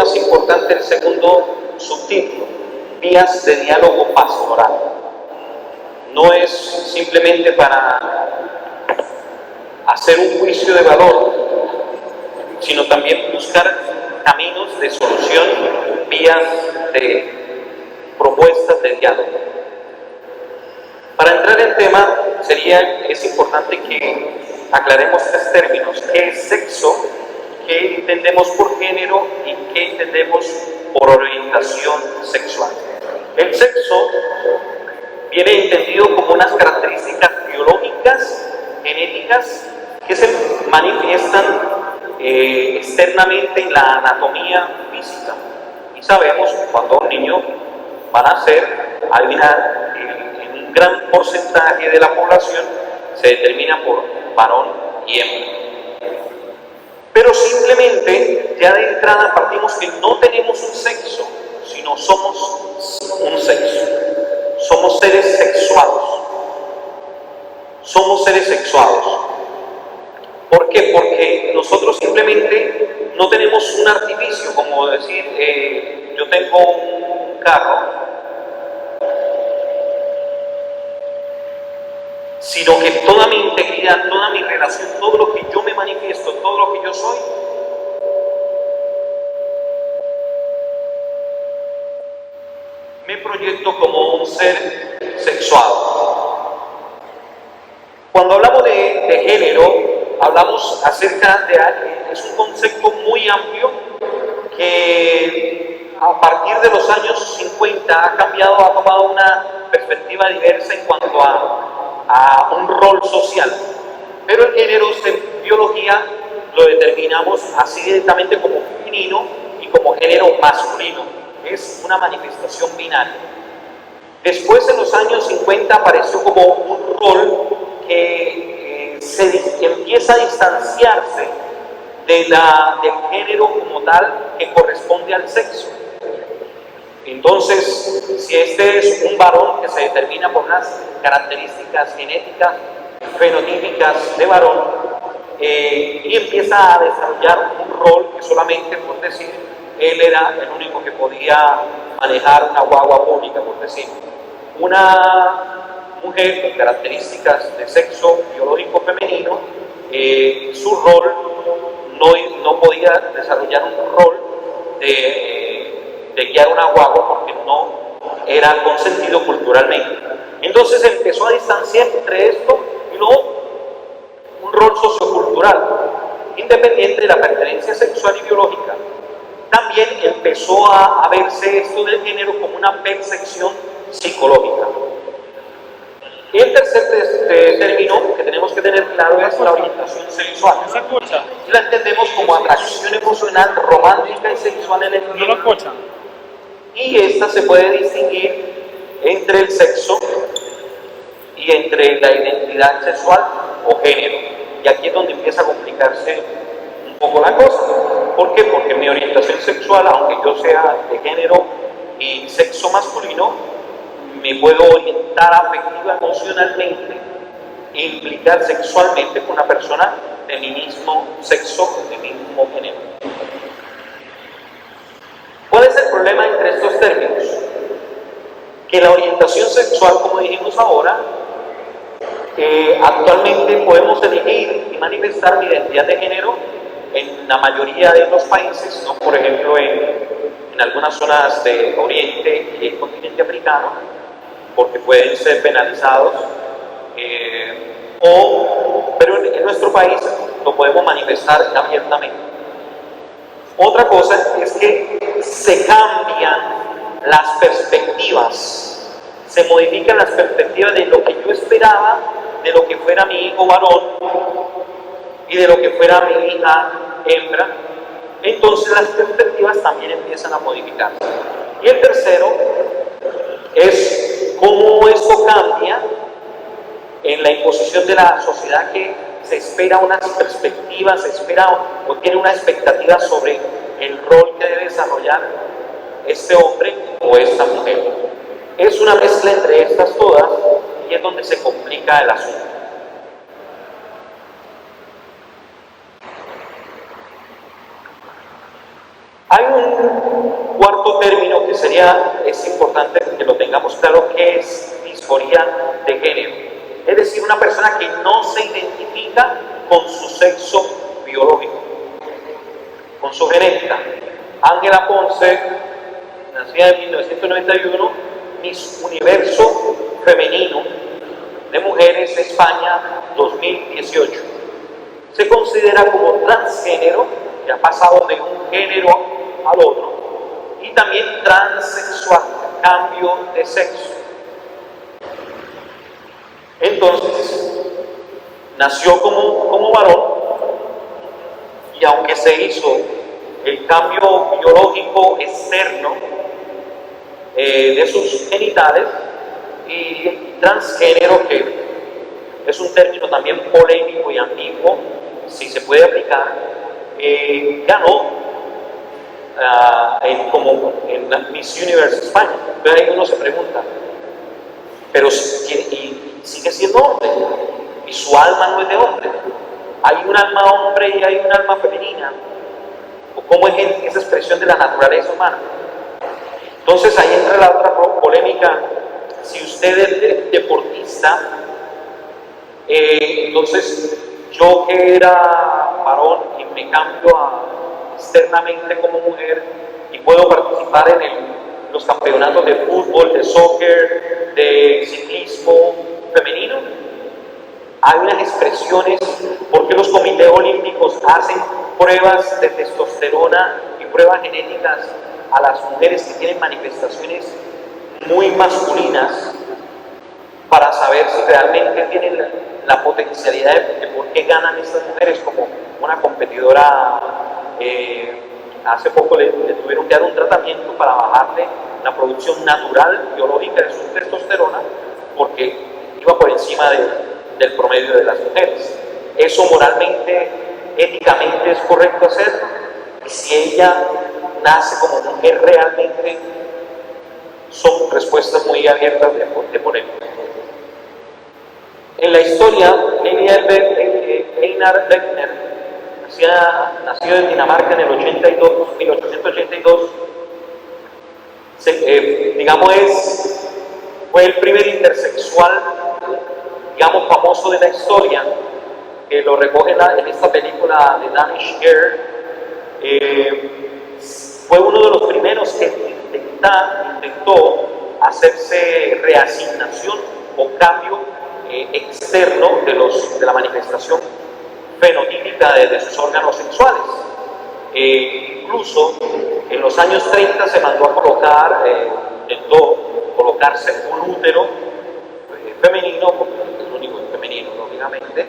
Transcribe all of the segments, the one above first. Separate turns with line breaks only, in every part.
más importante el segundo subtítulo, vías de diálogo pastoral. No es simplemente para hacer un juicio de valor, sino también buscar caminos de solución, vías de propuestas de diálogo. Para entrar en tema, es importante que aclaremos tres términos: ¿qué es sexo?, qué entendemos por género y qué entendemos por orientación sexual. El sexo viene entendido como unas características biológicas, genéticas, que se manifiestan externamente en la anatomía física. Y sabemos que cuando un niño va a nacer, en un gran porcentaje de la población se determina por varón y hembra. Pero simplemente, ya de entrada partimos que no tenemos un sexo, sino somos un sexo. Somos seres sexuados. Somos seres sexuados. ¿Por qué? Porque nosotros simplemente no tenemos un artificio, como decir, yo tengo un carro, sino que toda mi integridad, toda mi relación, todo lo que yo me manifiesto, todo lo que yo soy, me proyecto como un ser sexuado. Cuando hablamos de género, hablamos acerca de, es un concepto muy amplio que a partir de los años 50 ha cambiado, ha tomado una perspectiva diversa en cuanto a un rol social. Pero el género en biología lo determinamos así directamente como femenino y como género masculino. Es una manifestación binaria. Después, en los años 50, apareció como un rol que empieza a distanciarse del género como tal que corresponde al sexo. Entonces, si este es un varón que se determina por unas características genéticas, fenotípicas de varón, y empieza a desarrollar un rol que solamente, por decir, él era el único que podía manejar una guagua pública, por decir. Una mujer con características de sexo biológico femenino, su rol no podía desarrollar un rol de guiar una guagua porque no era consentido culturalmente. Entonces empezó a distanciar entre esto y luego un rol sociocultural, independiente de la pertenencia sexual y biológica. También empezó a verse esto del género como una percepción psicológica. Y el tercer término que tenemos que tener claro es la orientación sexual. Y la entendemos como atracción emocional, romántica y sexual en el tiempo. Y esta se puede distinguir entre el sexo y entre la identidad sexual o género. Y aquí es donde empieza a complicarse un poco la cosa. ¿Por qué? Porque mi orientación sexual, aunque yo sea de género y sexo masculino, me puedo orientar afectiva, emocionalmente e implicar sexualmente con una persona de mi mismo sexo, de mi mismo género. ¿Cuál es el problema entre estos términos? Que la orientación sexual, como dijimos ahora, actualmente podemos elegir y manifestar mi identidad de género en la mayoría de los países, ¿no? Por ejemplo en algunas zonas de Oriente y el continente africano, porque pueden ser penalizados, pero en nuestro país lo podemos manifestar abiertamente. Otra cosa es que se cambian las perspectivas, se modifican las perspectivas de lo que yo esperaba, de lo que fuera mi hijo varón y de lo que fuera mi hija hembra. Entonces las perspectivas también empiezan a modificarse. Y el tercero es cómo esto cambia en la imposición de la sociedad, que se espera unas perspectivas, se espera o tiene una expectativa sobre el rol que debe desarrollar este hombre o esta mujer. Es una mezcla entre estas todas y es donde se complica el asunto. Hay un cuarto término que es importante que lo tengamos claro, que es disforia de género. Es decir, una persona que no se identifica con su sexo biológico, con su genética. Ángela Ponce, nacida en 1991, Miss Universo Femenino de Mujeres de España 2018. Se considera como transgénero, que ha pasado de un género al otro, y también transexual, cambio de sexo. Entonces, nació como varón, y aunque se hizo el cambio biológico externo de sus genitales, y transgénero, que es un término también polémico y ambiguo, si se puede aplicar, ganó en la Miss Universe España. Entonces ahí uno se pregunta, pero sigue siendo hombre, y su alma no es de hombre. Hay un alma hombre y hay un alma femenina. ¿O cómo es esa expresión de la naturaleza humana? Entonces ahí entra la otra polémica. Si usted es deportista, entonces yo que era varón y me cambio externamente como mujer y puedo participar en los campeonatos de fútbol, de soccer, de ciclismo femenino. Hay unas expresiones, porque los comités olímpicos hacen pruebas de testosterona y pruebas genéticas a las mujeres que tienen manifestaciones muy masculinas, para saber si realmente tienen la potencialidad de por qué ganan estas mujeres. Como una competidora, hace poco le tuvieron que dar un tratamiento para bajarle la producción natural biológica de su testosterona, porque iba por encima del promedio de las mujeres. ¿Eso moralmente, éticamente es correcto hacerlo? Y si ella nace como mujer realmente, son respuestas muy abiertas de polémica. En la historia, Einar Beckner, nacido en Dinamarca en el 1882, fue el primer intersexual, famoso de la historia, que lo recoge en esta película de Danish Girl. Fue uno de los primeros que intentó hacerse reasignación o cambio externo de la manifestación fenotípica de sus órganos sexuales. Incluso en los años 30 se mandó a intentó colocarse un útero femenino, porque es el único femenino, lógicamente,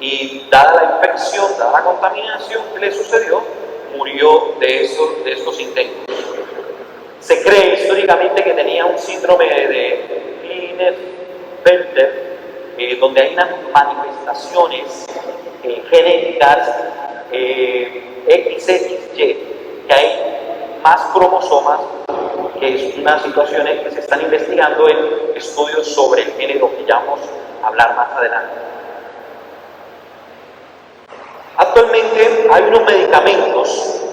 y dada la infección, dada la contaminación que le sucedió, murió de estos intentos. Se cree históricamente que tenía un síndrome de Klinefelter, donde hay unas manifestaciones genéticas XXY, que hay más cromosomas, que es una situación que se están investigando en estudios sobre el género, que ya vamos a hablar más adelante. Actualmente hay unos medicamentos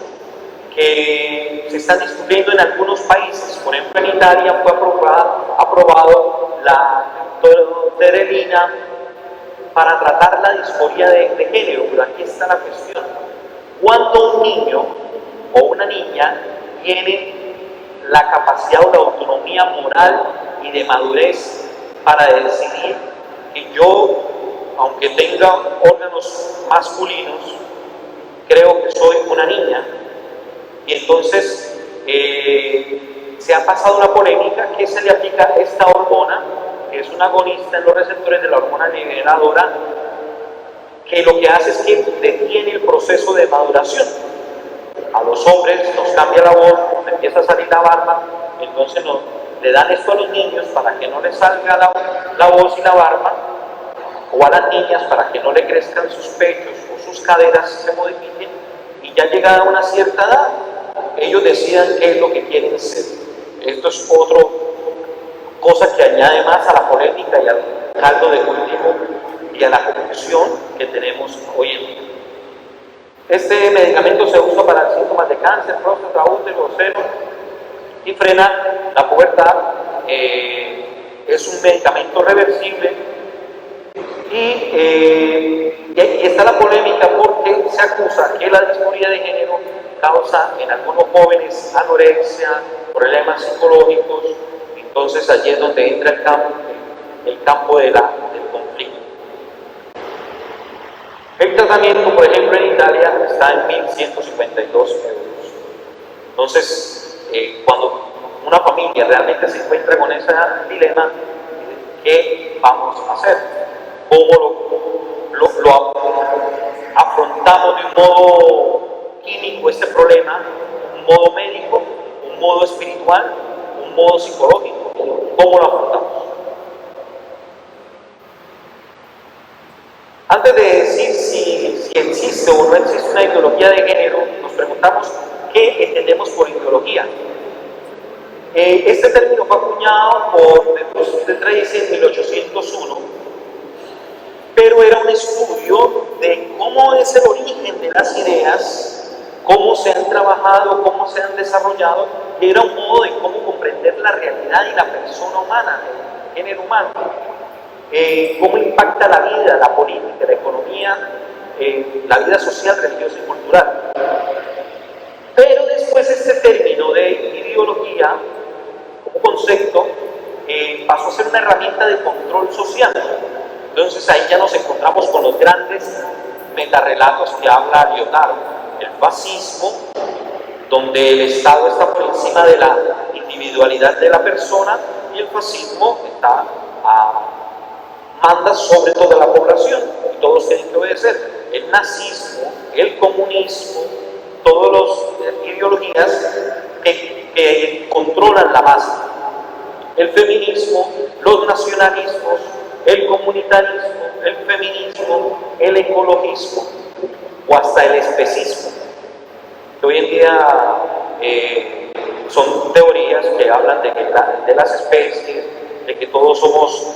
que se están discutiendo en algunos países. Por ejemplo, en Italia fue aprobado la torterelina para tratar la disforia de género. Pero aquí está la cuestión: ¿cuándo un niño o una niña tiene la capacidad o la autonomía moral y de madurez para decidir que yo, aunque tenga órganos masculinos, creo que soy una niña? Y entonces se ha pasado una polémica que se le aplica esta hormona, que es un agonista en los receptores de la hormona liberadora, que lo que hace es que detiene el proceso de maduración. A los hombres nos cambia la voz, nos empieza a salir la barba, entonces le dan esto a los niños para que no les salga la voz y la barba, o a las niñas para que no le crezcan sus pechos o sus caderas se modifiquen, y ya llegada a una cierta edad, ellos decidan qué es lo que quieren ser. Esto es otra cosa que añade más a la polémica y al caldo de cultivo y a la confusión que tenemos hoy en día. Este medicamento se usa para síntomas de cáncer, próstata, útero, seno y frena la pubertad. Es un medicamento reversible y está la polémica porque se acusa que la disforia de género causa en algunos jóvenes anorexia, problemas psicológicos. Entonces allí es donde entra el campo del conflicto. El tratamiento, por ejemplo, en Italia está en 1.152 euros. Entonces, cuando una familia realmente se encuentra con ese dilema, ¿qué vamos a hacer? ¿Cómo lo afrontamos de un modo químico este problema, un modo médico, un modo espiritual, un modo psicológico? ¿Cómo lo afrontamos? Antes de decir si existe o no existe una ideología de género, nos preguntamos qué entendemos por ideología. Este término fue acuñado por Jesús de Tracy en 1801, pero era un estudio de cómo es el origen de las ideas, cómo se han trabajado, cómo se han desarrollado, y era un modo de cómo comprender la realidad y la persona humana, el género humano. Cómo impacta la vida, la política, la economía, la vida social, religiosa y cultural. Pero después este término de ideología, como concepto, pasó a ser una herramienta de control social. Entonces ahí ya nos encontramos con los grandes metarrelatos que habla Lyotard. El fascismo, donde el Estado está por encima de la individualidad de la persona, y el fascismo manda sobre toda la población y todos tienen que obedecer. El nazismo, el comunismo, todas las ideologías que controlan la masa. El feminismo, los nacionalismos, el comunitarismo, el feminismo, el ecologismo o hasta el especismo, que hoy en día son teorías que hablan de las especies, de que todos somos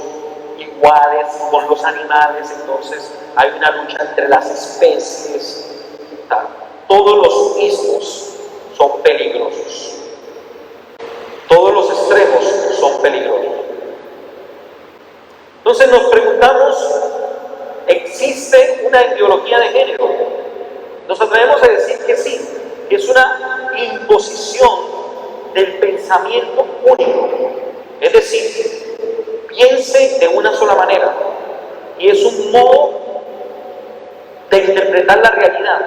iguales con los animales. Entonces hay una lucha entre las especies. Todos los ismos son peligrosos, todos los extremos son peligrosos. Entonces nos preguntamos, ¿existe una ideología de género? Nos atrevemos a decir que sí, que es una imposición del pensamiento único, es decir, piense de una sola manera, y es un modo de interpretar la realidad.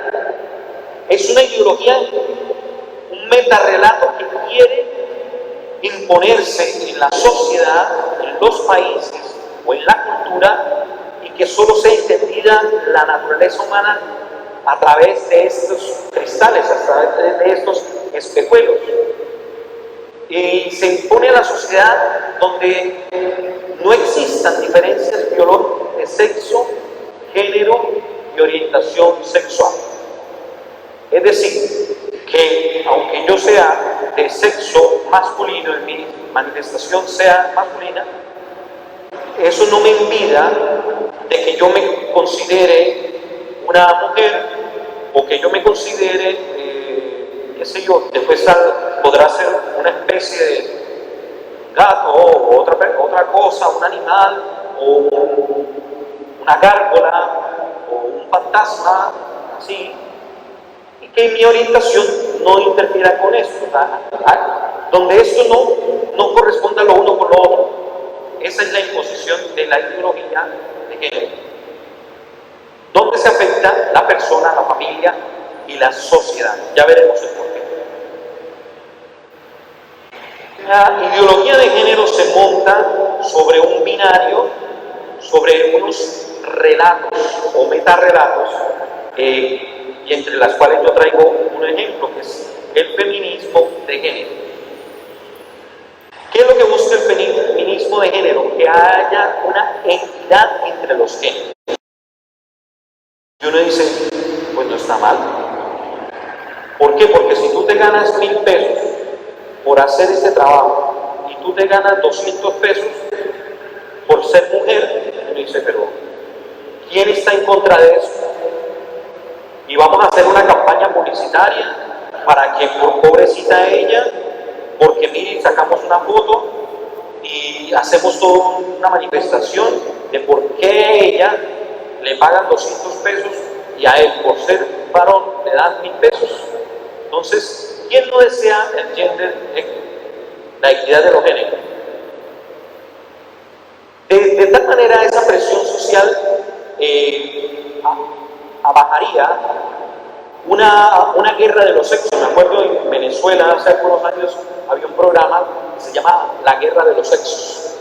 Es una ideología, un metarrelato que quiere imponerse en la sociedad, en los países o en la cultura, y que solo sea entendida la naturaleza humana a través de estos cristales, a través de estos espejuelos. Y se impone a la sociedad donde no existan diferencias biológicas de sexo, género y orientación sexual. Es decir, que aunque yo sea de sexo masculino y mi manifestación sea masculina, eso no me impida de que yo me considere una mujer o que yo me considere, qué sé yo, después podrá ser una especie de gato o otra cosa, un animal o una gárgola o un fantasma, así, y que mi orientación no interfiera con esto, donde esto no corresponda lo uno con lo otro. Esa es la imposición de la ideología de género, donde se afecta la persona, la familia y la sociedad. Ya veremos el porqué. La ideología de género se monta sobre un binario, sobre unos relatos o metarrelatos, y entre las cuales yo traigo un ejemplo, que es el feminismo de género. ¿Qué es lo que busca el feminismo de género? Que haya una equidad entre los géneros. Y uno dice, pues no está mal. ¿Por qué? Porque si tú te ganas 1,000 pesos por hacer este trabajo y tú te ganas 200 pesos por ser mujer, uno dice, pero ¿quién está en contra de eso? y vamos a hacer una campaña publicitaria para que por pobrecita ella, porque miren, sacamos una foto y hacemos toda una manifestación de por qué ella le pagan 200 pesos y a él por ser varón le dan 1000 pesos. Entonces, ¿quién no desea el gender equity, la equidad de los géneros? De tal manera esa presión social bajaría una guerra de los sexos. Me acuerdo en Venezuela hace algunos años había un programa que se llamaba La Guerra de los Sexos.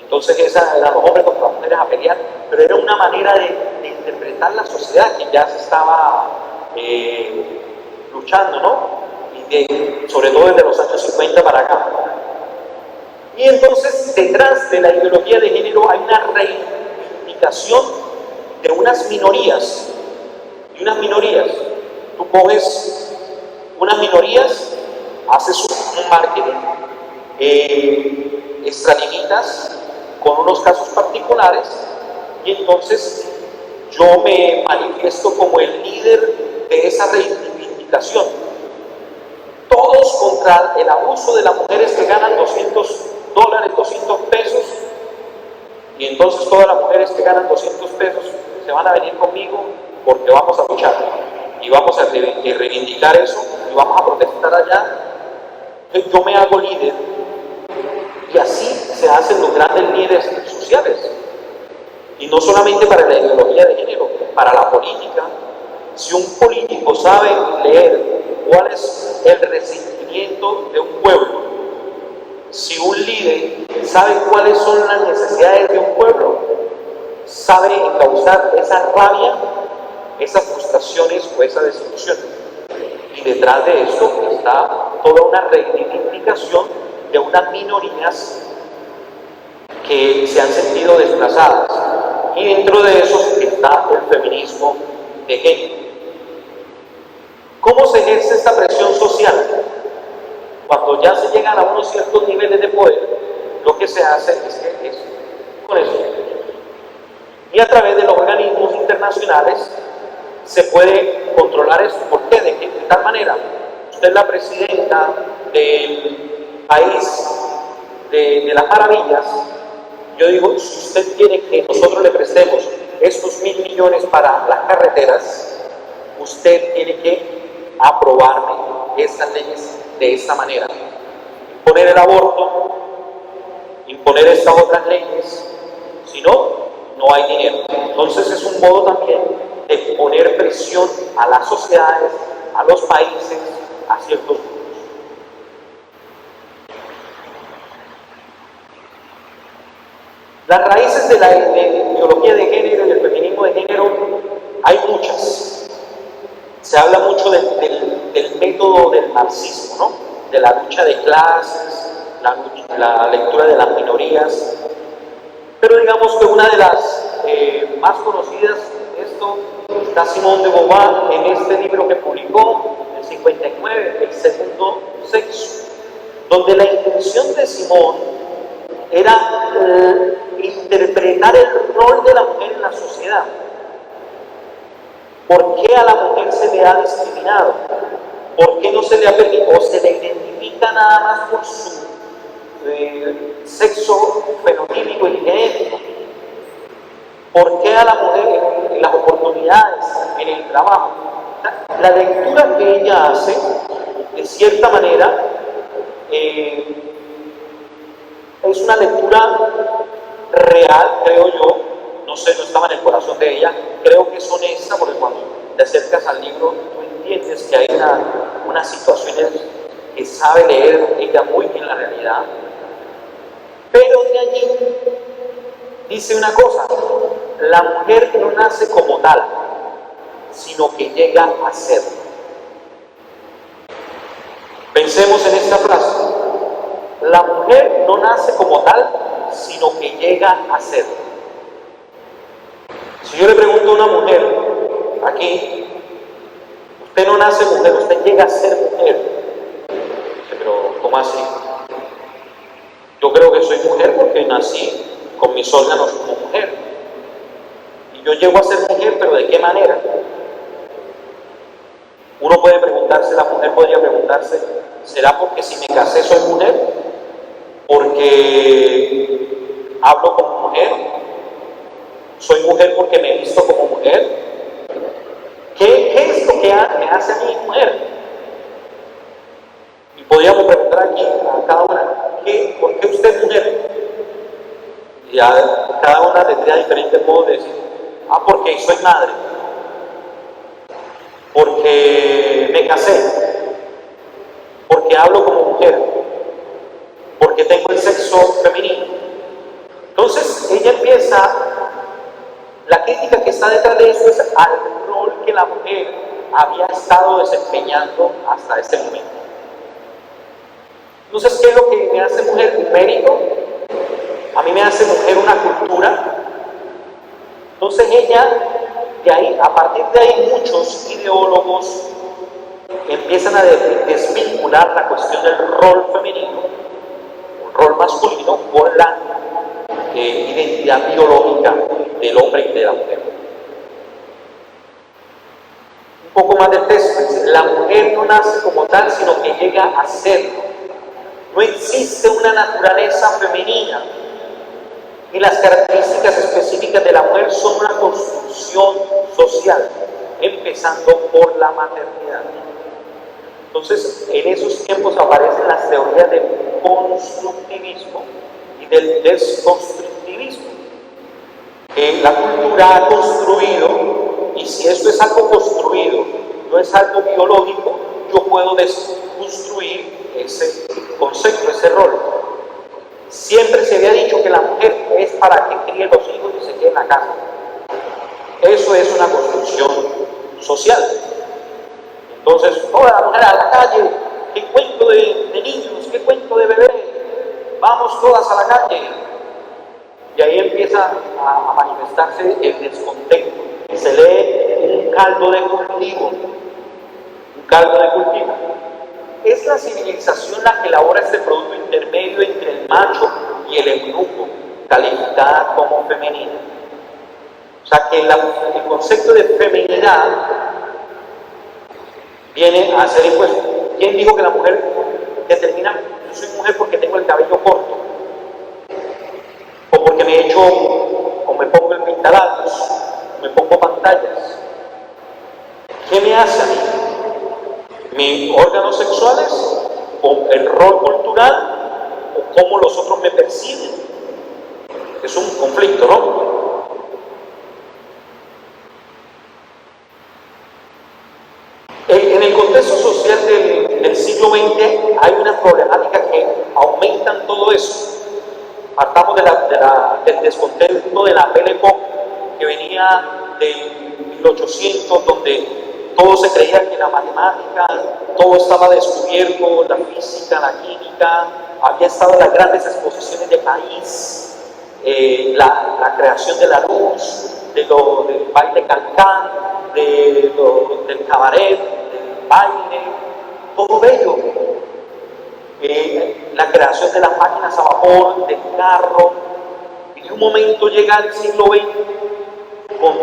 Entonces esa eran los hombres contra las mujeres a pelear, pero era una manera de interpretar la sociedad que ya se estaba luchando, ¿no? Y sobre todo desde los años 50 para acá. Y entonces detrás de la ideología de género hay una reivindicación de unas minorías. Y unas minorías, tú coges unas minorías, haces un marketing, extralimitas con unos casos particulares, y entonces yo me manifiesto como el líder de esa reivindicación. Todos contra el abuso de las mujeres que ganan $200, 200 pesos, y entonces todas las mujeres que ganan 200 pesos se van a venir conmigo porque vamos a luchar y vamos a reivindicar eso y vamos a protestar allá. Yo me hago líder y así se hacen los grandes líderes sociales. Y no solamente para la ideología de género, para la política. Si un político sabe leer cuál es el resentimiento de un pueblo, si un líder sabe cuáles son las necesidades de un pueblo, sabe encauzar esa rabia, esas frustraciones o esa desilusión. Y detrás de esto está toda una reivindicación de unas minorías que se han sentido desplazadas. Y dentro de eso está el feminismo de género. ¿Cómo se ejerce esta presión social? Cuando ya se llegan a unos ciertos niveles de poder, lo que se hace es con eso. Y a través de los organismos internacionales se puede controlar eso. ¿Por qué? De tal manera, usted es la presidenta del país de las maravillas. Yo digo, si usted quiere que nosotros le prestemos estos 1.000 millones para las carreteras, usted tiene que aprobarme estas leyes de esta manera. Imponer el aborto, imponer estas otras leyes, si no, no hay dinero. Entonces es un modo también de poner presión a las sociedades, a los países, a ciertos grupos. Las raíces de la ideología de género y el feminismo de género hay muchas. Se habla mucho del método del marxismo, ¿no? De la lucha de clases, la lectura de las minorías. Pero digamos que una de las más conocidas, esto está Simone de Beauvoir en este libro que publicó en el 59, El segundo sexo, donde la intención de Simone era interpretar el rol de la mujer en la sociedad. ¿Por qué a la mujer se le ha discriminado? ¿Por qué no se le ha permitido o se le identifica nada más por su sexo fenotípico y genético? ¿Por qué a la mujer en las oportunidades, en el trabajo? La lectura que ella hace, de cierta manera, es una lectura real, creo yo. No sé, no estaba en el corazón de ella. Creo que es honesta, porque cuando te acercas al libro, tú entiendes que hay unas situaciones que sabe leer ella muy bien la realidad. Pero de allí dice una cosa: la mujer no nace como tal, sino que llega a ser. Pensemos en esta frase: la mujer no nace como tal, sino que llega a ser. Si yo le pregunto a una mujer aquí, usted no nace mujer, usted llega a ser mujer. Pero ¿cómo así? Yo creo que soy mujer porque nací con mis órganos como mujer. Y yo llego a ser mujer, pero ¿de qué manera? preguntarse, ¿será porque si me casé soy mujer? ¿Porque hablo como mujer? ¿Soy mujer porque me he visto como mujer? ¿Qué es lo que me hace a mí mujer? Y podríamos preguntar aquí a cada una, ¿por qué usted es mujer? Y cada una tendría diferentes modos de decir, porque soy madre, porque me casé, porque hablo como mujer, porque tengo el sexo femenino. Entonces ella empieza, la crítica que está detrás de eso es al rol que la mujer había estado desempeñando hasta ese momento. Entonces, ¿qué es lo que me hace mujer? Un mérito. A mí me hace mujer una cultura. Entonces ella, de ahí, a partir de ahí, muchos ideólogos empiezan a desvincular la cuestión del rol femenino, un rol masculino, con la identidad biológica del hombre y de la mujer. Un poco más del texto, la mujer no nace como tal, sino que llega a serlo. No existe una naturaleza femenina y las características específicas de la mujer son una construcción social, empezando por la maternidad. Entonces, en esos tiempos aparecen las teorías del constructivismo y del desconstructivismo, que la cultura ha construido, y si esto es algo construido, no es algo biológico, yo puedo desconstruir ese concepto, ese rol. Siempre se había dicho que la mujer es para que críe los hijos y se quede en la casa. Eso es una construcción social. Entonces, toda la mujer a la calle, qué cuento de niños, qué cuento de bebé, vamos todas a la calle. Y ahí empieza a manifestarse el descontento. Se lee un caldo de cultivo. Un caldo de cultivo. Es la civilización la que elabora este producto intermedio entre el macho y el eunuco, calificada como femenina. O sea que el concepto de feminidad viene a ser impuesto. ¿Quién dijo que la mujer determina, yo soy mujer porque tengo el cabello corto? O porque me echo, o me pongo el pintalabios, o me pongo pantallas. ¿Qué me hace a mí? ¿Mis órganos sexuales? ¿O el rol cultural? ¿O cómo los otros me perciben? Es un conflicto, ¿no? En el contexto social del siglo XX hay una problemática que aumentan todo eso. Partamos del descontento de la Belle Époque, que venía de 1800, donde todo se creía que la matemática, todo estaba descubierto, la física, la química, había estado en las grandes exposiciones de París, la creación de la luz, del baile cancán, del cabaret, del baile, todo bello. La creación de las máquinas a vapor, del carro, y de un momento llega el siglo XX con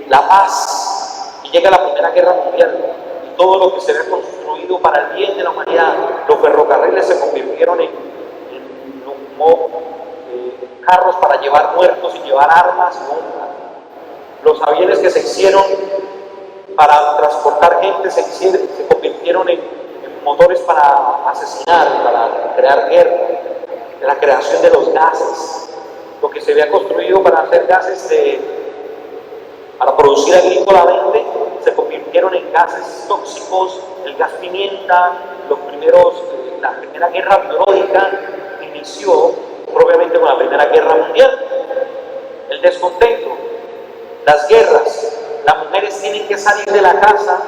la paz, y llega la Primera Guerra Mundial, y todo lo que se ve construido para el bien de la humanidad. Los ferrocarriles se convirtieron en carros para llevar muertos y llevar armas, ¿no? Los aviones que se hicieron para transportar gente se convirtieron en motores para asesinar, para crear guerra, la creación de los gases, lo que se había construido para hacer gases para producir agrícolamente, se convirtieron en gases tóxicos, el gas pimienta, la primera guerra biológica inició propiamente con la Primera Guerra Mundial, el descontento, las guerras, las mujeres tienen que salir de la casa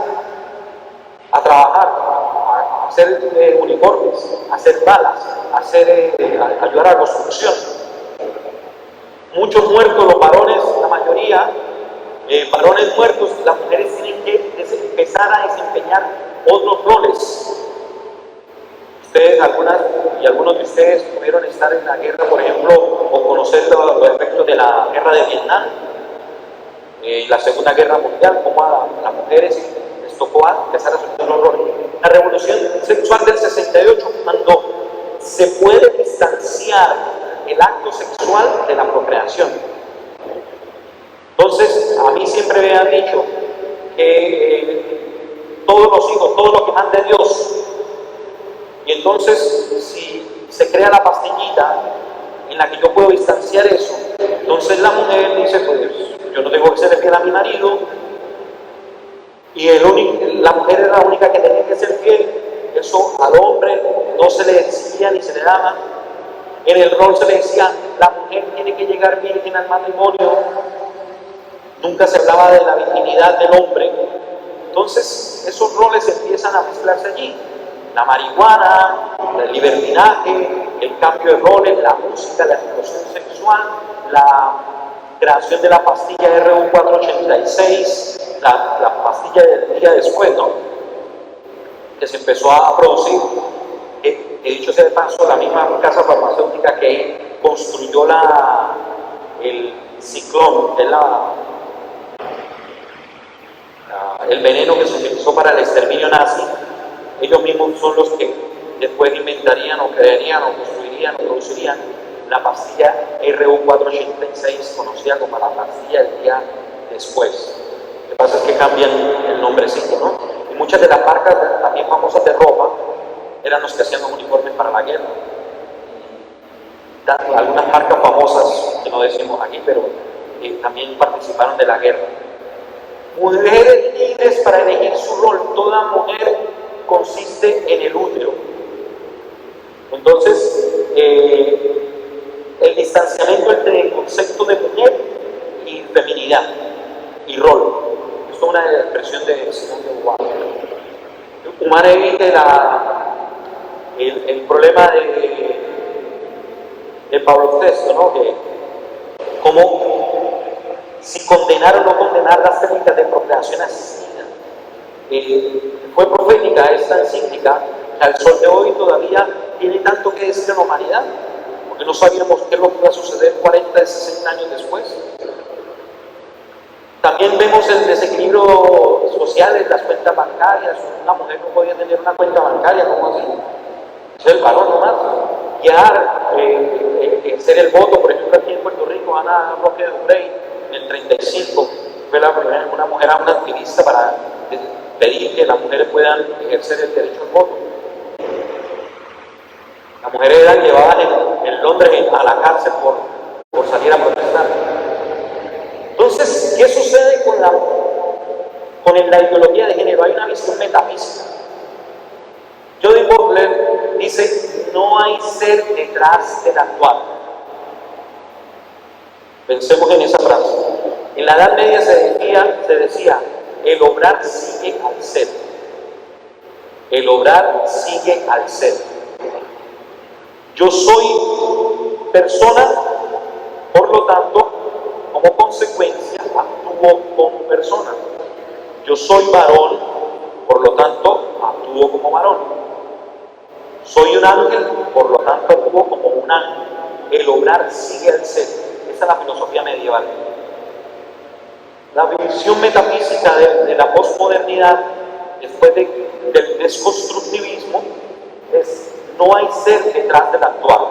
a trabajar, a hacer uniformes, a hacer balas, a ayudar a la construcción. Muchos muertos, los varones, la mayoría, varones muertos, las mujeres tienen que empezar a desempeñar otros roles. Ustedes, algunos de ustedes pudieron estar en la guerra, por ejemplo, o conocer los efectos de la guerra de Vietnam, la Segunda Guerra Mundial, como a las mujeres les tocó empezar a asumir los roles. La revolución sexual del 68, cuando se puede distanciar el acto sexual de la procreación. Entonces, a mí siempre me han dicho que todos los hijos, todo lo que mande Dios, y entonces si se crea la pastillita en la que yo puedo distanciar eso, entonces la mujer dice, pues yo no tengo que ser fiel a mi marido, y la mujer era la única que tenía que ser fiel. Eso al hombre no se le exigía ni se le daba. En el rol se le decía, la mujer tiene que llegar virgen al matrimonio. Nunca se hablaba de la virginidad del hombre. Entonces esos roles empiezan a mezclarse allí. La marihuana, el libertinaje, el cambio de roles, la música, la explosión sexual, la creación de la pastilla RU486, la pastilla del día después, ¿no? Que se empezó a producir. Que dicho sea de paso, la misma casa farmacéutica que construyó el ciclón, que es el veneno que se utilizó para el exterminio nazi, ellos mismos son los que después inventarían o crearían o construirían o producirían la pastilla RU486, conocida como la pastilla del día después. Lo que pasa es que cambian el nombrecito, ¿no? Y muchas de las marcas también famosas de ropa eran los que hacían los uniformes para la guerra. Algunas marcas famosas, que no decimos aquí, pero también participaron de la guerra. Mujeres libres para elegir su rol. Toda mujer consiste en el útero. Entonces, el distanciamiento entre el concepto de mujer y feminidad y rol. Esto es una expresión de Simone de Beauvoir. Humana evite el problema de Pablo VI, ¿no? Que como si condenar o no condenar las técnicas de procreación asistida. Fue profética esta encíclica, que al sol de hoy todavía tiene tanto que decir en la humanidad, porque no sabíamos qué es lo que iba a suceder 40, 60 años después. También vemos el desequilibrio social en las cuentas bancarias. Una mujer no podía tener una cuenta bancaria, ¿cómo así? Es el varón nomás. Ya ser el voto, por ejemplo, aquí en Puerto Rico, Ana Roque de Dubrey, en el 35, fue la primera una mujer, una activista para pedir que las mujeres puedan ejercer el derecho al voto. Las mujeres eran llevadas en Londres a la cárcel por salir a protestar. Entonces, ¿qué sucede con la ideología de género? Hay una visión metafísica. Jody Butler dice, no hay ser detrás del actual. Pensemos en esa frase. En la Edad Media se decía, el obrar sigue al ser. El obrar sigue al ser. Yo soy persona, por lo tanto, como consecuencia, actúo como persona. Yo soy varón, por lo tanto, actúo como varón. Soy un ángel, por lo tanto, actúo como un ángel. El obrar sigue al ser. Esa es la filosofía medieval. La visión metafísica de la posmodernidad, después del desconstructivismo, es no hay ser detrás del actual.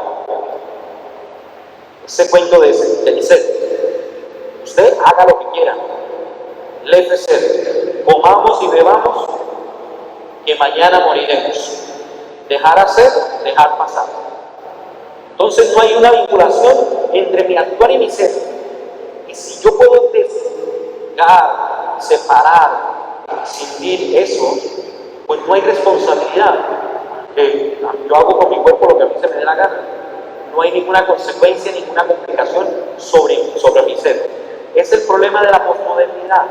Ese cuento del ser. Usted haga lo que quiera. Leve ser. Comamos y bebamos, que mañana moriremos. Dejar hacer, dejar pasar. Entonces no hay una vinculación entre mi actuar y mi ser. Y si yo puedo desligar, separar, escindir eso, pues no hay responsabilidad. Yo hago con mi cuerpo lo que a mí se me dé la gana. No hay ninguna consecuencia, ninguna complicación sobre mi ser. Es el problema de la posmodernidad.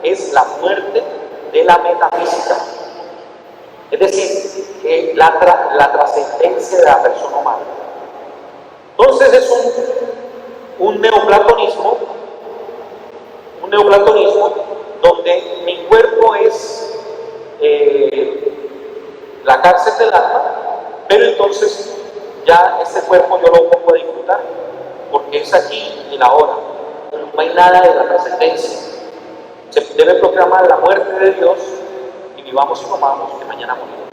Es la muerte de la metafísica. Es decir, la trascendencia de la persona humana. Entonces es un neoplatonismo donde mi cuerpo es la cárcel del alma, pero entonces ya ese cuerpo yo lo puedo disfrutar, porque es aquí y ahora. No hay nada de la trascendencia. Se debe proclamar la muerte de Dios y vivamos y comamos, que mañana moriremos.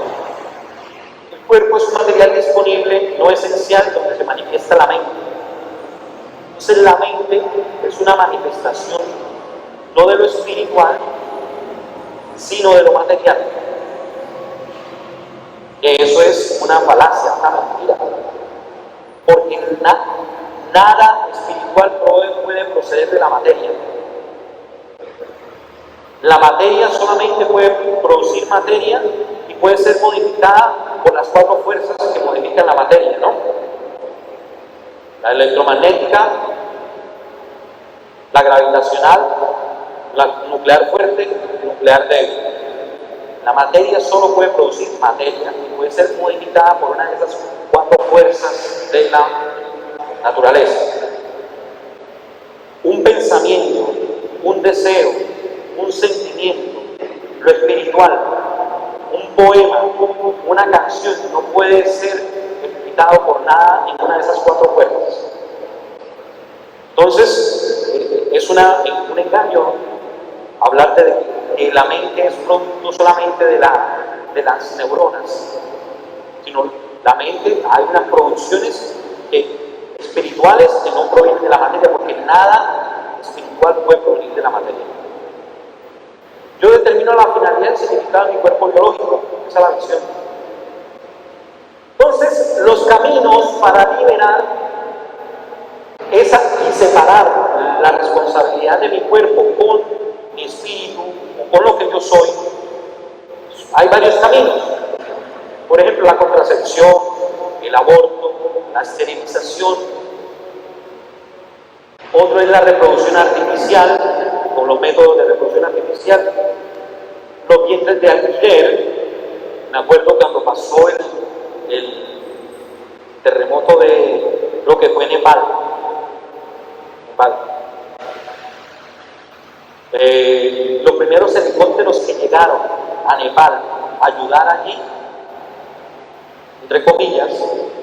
El cuerpo es un material disponible, no esencial, donde se manifiesta la mente. Entonces la mente es una manifestación, no de lo espiritual, sino de lo material. Eso es una falacia, una mentira. Porque nada espiritual puede proceder de la materia. La materia solamente puede producir materia y puede ser modificada por las 4 fuerzas que modifican la materia, ¿no? La electromagnética, la gravitacional, la nuclear fuerte y nuclear débil. La materia solo puede producir materia y puede ser modificada por una de esas 4 fuerzas de la naturaleza. Un pensamiento, un deseo, un sentimiento, lo espiritual, un poema, una canción no puede ser explicado por nada, ninguna de esas 4 fuerzas. Entonces, es un engaño hablarte de que la mente es no solamente de las neuronas, sino la mente, hay unas producciones espirituales que no provienen de la materia, porque nada espiritual puede provenir de la materia. Yo determino la finalidad y el significado de mi cuerpo biológico, esa es la visión. Entonces, los caminos para liberar y separar la responsabilidad de mi cuerpo con mi espíritu o con lo que yo soy, hay varios caminos. Por ejemplo, la contracepción, el aborto, la esterilización. Otro es la reproducción artificial, con los métodos de reproducción artificial. Los vientres de alquiler. Me acuerdo cuando pasó el terremoto de lo que fue Nepal. Los primeros helicópteros que llegaron a Nepal a ayudar allí, entre comillas,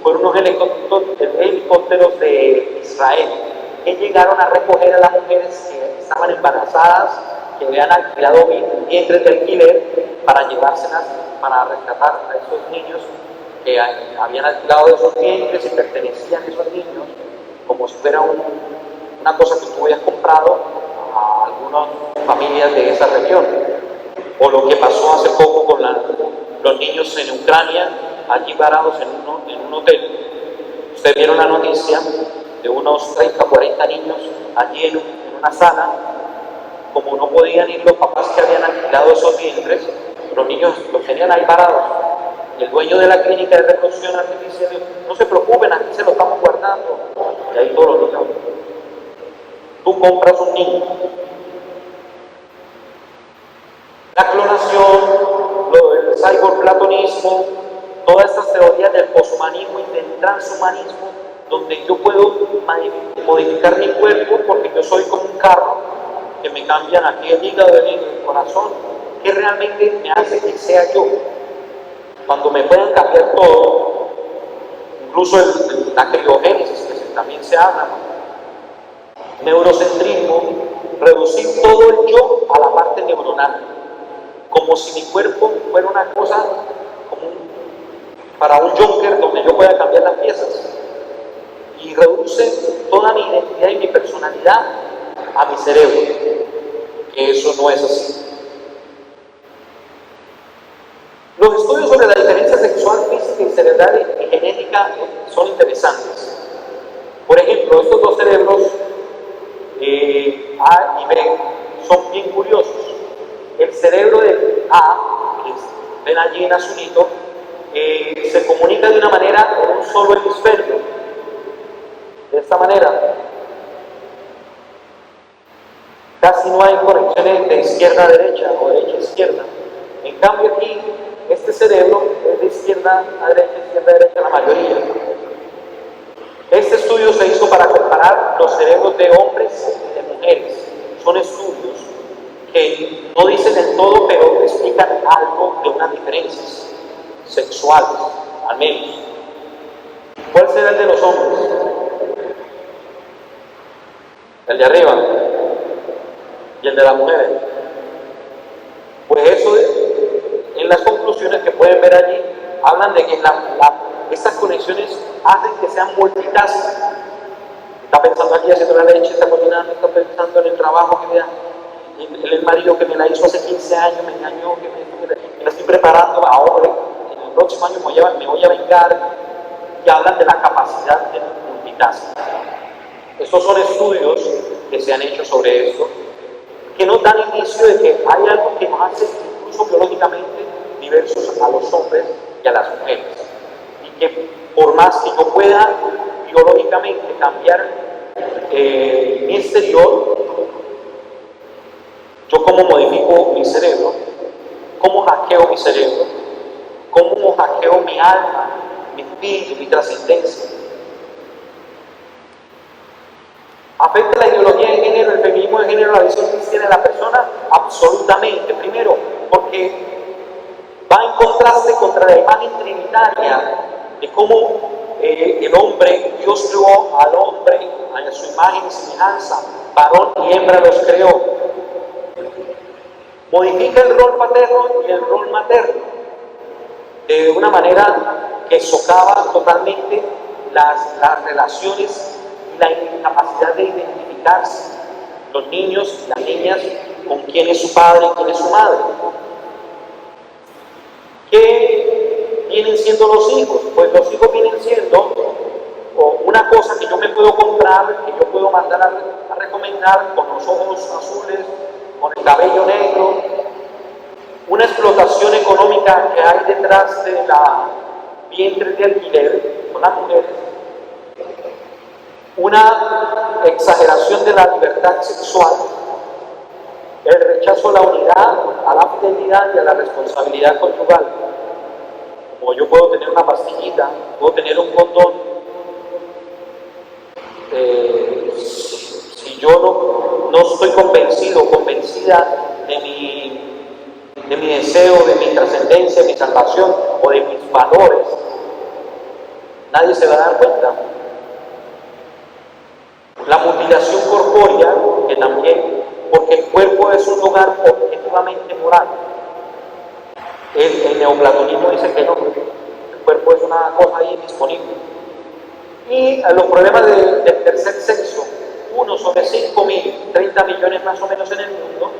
fueron unos helicópteros de Israel que llegaron a recoger a las mujeres que estaban embarazadas, que habían alquilado vientres de alquiler para llevárselas, para rescatar a esos niños que habían alquilado esos vientres y pertenecían a esos niños, como si fuera una cosa que tú habías comprado a algunas familias de esa región. O lo que pasó hace poco con los niños en Ucrania, allí varados en un hotel. Ustedes vieron la noticia de unos 30 o 40 niños allí en una sala. Como no podían ir los papás que habían alquilado esos vientres, los niños los tenían ahí parados. Y el dueño de la clínica de reproducción artificial dijo: no se preocupen, aquí se lo estamos guardando. Y ahí todos los niños. Tú compras un niño. La clonación, el cyborplatonismo, todas estas teorías del poshumanismo y del transhumanismo, donde yo puedo modificar mi cuerpo porque yo soy como un carro, que me cambian aquí el hígado, el corazón, que realmente me hace que sea yo. Cuando me pueden cambiar todo, incluso la criogénesis, que también se habla, neurocentrismo, reducir todo el yo a la parte neuronal, como si mi cuerpo fuera una cosa para un Joker donde yo pueda cambiar las piezas, y reduce toda mi identidad y mi personalidad a mi cerebro, que eso no es así. Los estudios sobre la diferencia sexual, física y cerebral y genética son interesantes. Por ejemplo, estos dos cerebros, A y B, son bien curiosos. El cerebro de A, que ven allí en azulito, se comunica de una manera en un solo hemisferio. De esta manera, casi no hay conexiones de izquierda a derecha o derecha a izquierda. En cambio aquí, este cerebro es de izquierda a derecha la mayoría. Este estudio se hizo para comparar los cerebros de hombres y de mujeres. Son estudios que no dicen del todo, pero explican algo de unas diferencias sexuales, al menos. ¿Cuál será el de los hombres? El de arriba. ¿Y el de las mujeres? Pues eso hablan de que estas conexiones hacen que sean multitask. Está pensando aquí haciendo la leche, está cocinando, está pensando en el trabajo que me da. El marido que me la hizo hace 15 años, me engañó, que me la estoy preparando ahora, en el próximo año me voy a vengar, que hablan de la capacidad de multitask. Estos son estudios que se han hecho sobre esto, que nos dan indicio de que hay algo que nos hace incluso biológicamente diversos a los hombres y a las mujeres. Y que por más que yo pueda biológicamente cambiar mi exterior, yo cómo modifico mi cerebro, cómo hackeo mi cerebro, cómo hackeo mi alma, mi espíritu, mi trascendencia. ¿Afecta la ideología de género, el feminismo de género, la visión cristiana de la persona? Absolutamente. Primero, porque va en contraste contra la imagen trinitaria de cómo el hombre, Dios creó al hombre a su imagen y semejanza, varón y hembra los creó. Modifica el rol paterno y el rol materno de una manera que socava totalmente las relaciones y la incapacidad de identificarse los niños y las niñas con quién es su padre y quién es su madre. ¿Qué vienen siendo los hijos? Pues los hijos vienen siendo una cosa que yo me puedo comprar, que yo puedo mandar a recomendar con los ojos azules, con el cabello negro, una explotación económica que hay detrás de la vientre de alquiler con las mujeres, una exageración de la libertad sexual, el rechazo a la unidad, a la fidelidad y a la responsabilidad conyugal. Como yo puedo tener una pastillita, puedo tener un condón, si yo no estoy convencido o convencida de mi deseo, de mi trascendencia, de mi salvación o de mis valores, nadie se va a dar cuenta. La mutilación corpórea, que también, porque el cuerpo es un lugar objetivamente moral. El neoplatonismo dice que no, el cuerpo es una cosa ahí disponible. Y los problemas del tercer sexo, 1 sobre 5.000, 30 millones más o menos en el mundo,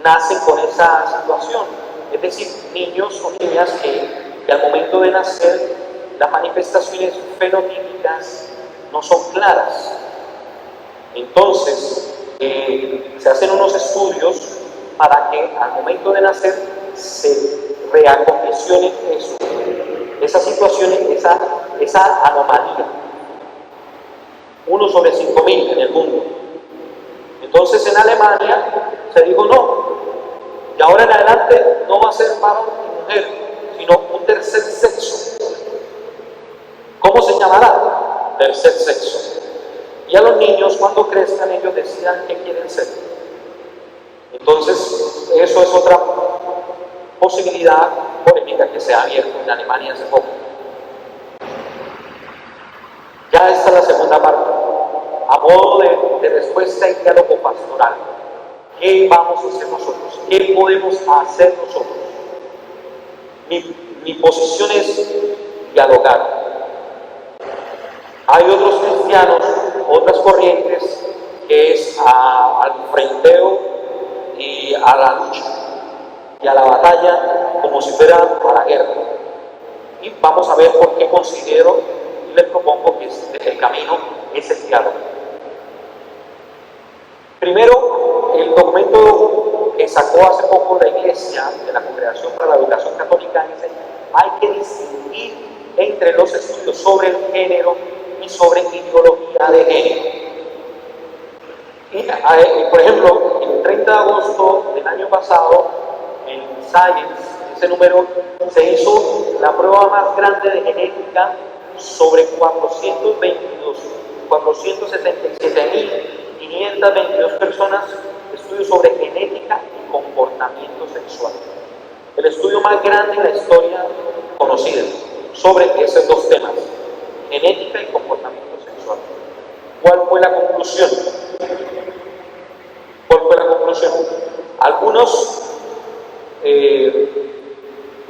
nacen con esa situación. Es decir, niños o niñas que al momento de nacer las manifestaciones fenotípicas no son claras. Entonces, se hacen unos estudios para que al momento de nacer se reacondicione eso, esa situación, esa anomalía. 1 sobre 5.000 en el mundo. Entonces en Alemania se dijo no, y ahora en adelante no va a ser varón y mujer, sino un tercer sexo. ¿Cómo se llamará? Tercer sexo. Y a los niños cuando crezcan ellos decidan qué quieren ser. Entonces eso es otra posibilidad polémica que se ha abierto en Alemania hace poco. Ya esta es la segunda parte, a modo de respuesta y diálogo pastoral. ¿Qué vamos a hacer nosotros? ¿Qué podemos hacer nosotros? Mi posición es dialogar. Hay otros cristianos, otras corrientes, que es al frenteo y a la lucha y a la batalla como si fuera a la guerra. Y vamos a ver por qué considero y les propongo que el camino es el diálogo. Primero, el documento que sacó hace poco la Iglesia de la Congregación para la Educación Católica dice: hay que distinguir entre los estudios sobre el género y sobre ideología de género. Y, por ejemplo, el 30 de agosto del año pasado, en Science, ese número, se hizo la prueba más grande de genética sobre 477.522 personas, estudios sobre genética y comportamiento sexual. El estudio más grande en la historia conocida sobre esos dos temas, genética y comportamiento sexual. ¿Cuál fue la conclusión? ¿Cuál fue la conclusión? Algunos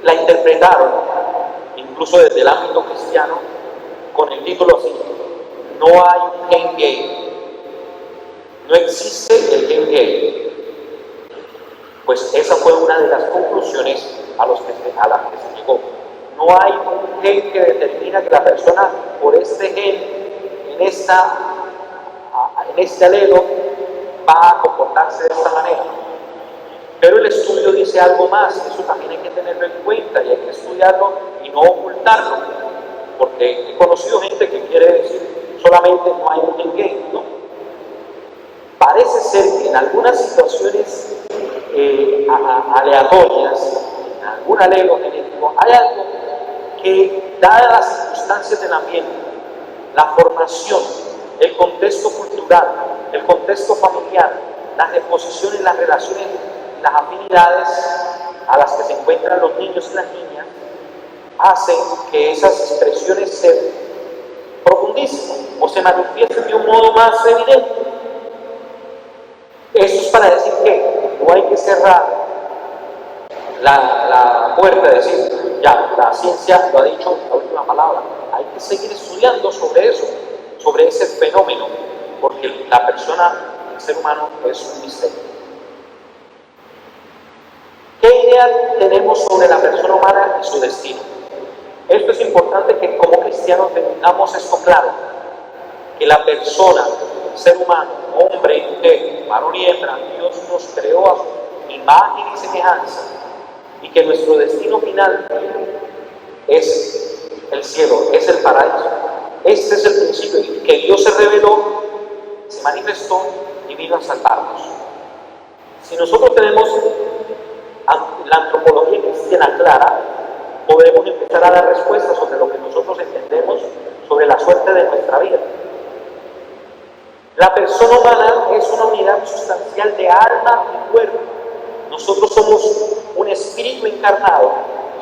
la interpretaron incluso desde el ámbito cristiano, con el título así: no hay un gen gay, no existe el gen gay. Pues esa fue una de las conclusiones a las que se llegó. No hay un gen que determina que la persona por este gen, en este alelo, va a comportarse de esta manera. Pero el estudio dice algo más, eso también hay que tenerlo en cuenta y hay que estudiarlo y no ocultarlo, porque he conocido gente que quiere decir solamente no hay un gen gay, ¿no? Parece ser que en algunas situaciones aleatorias, en algún alelo genético, hay algo que, dadas las circunstancias del ambiente, la formación, el contexto cultural, el contexto familiar, las exposiciones, las relaciones, las afinidades a las que se encuentran los niños y las niñas, hacen que esas expresiones se profundicen o se manifiesten de un modo más evidente. Esto es para decir que no hay que cerrar la puerta de decir, ya, la ciencia lo ha dicho, la última palabra. Hay que seguir estudiando sobre eso, sobre ese fenómeno, porque la persona, el ser humano, es un misterio. ¿Qué idea tenemos sobre la persona humana y su destino? Esto es importante que como cristianos tengamos esto claro, que la persona, el ser humano, hombre y mujer, varón y hembra, Dios nos creó a su imagen y semejanza, y que nuestro destino final es el cielo, es el paraíso. Este es el principio, y que Dios se reveló, se manifestó y vino a salvarnos. Si nosotros tenemos la antropología cristiana clara, podremos empezar a dar respuestas sobre lo que nosotros entendemos sobre la suerte de nuestra vida. La persona humana es una unidad sustancial de alma y cuerpo. Nosotros somos un espíritu encarnado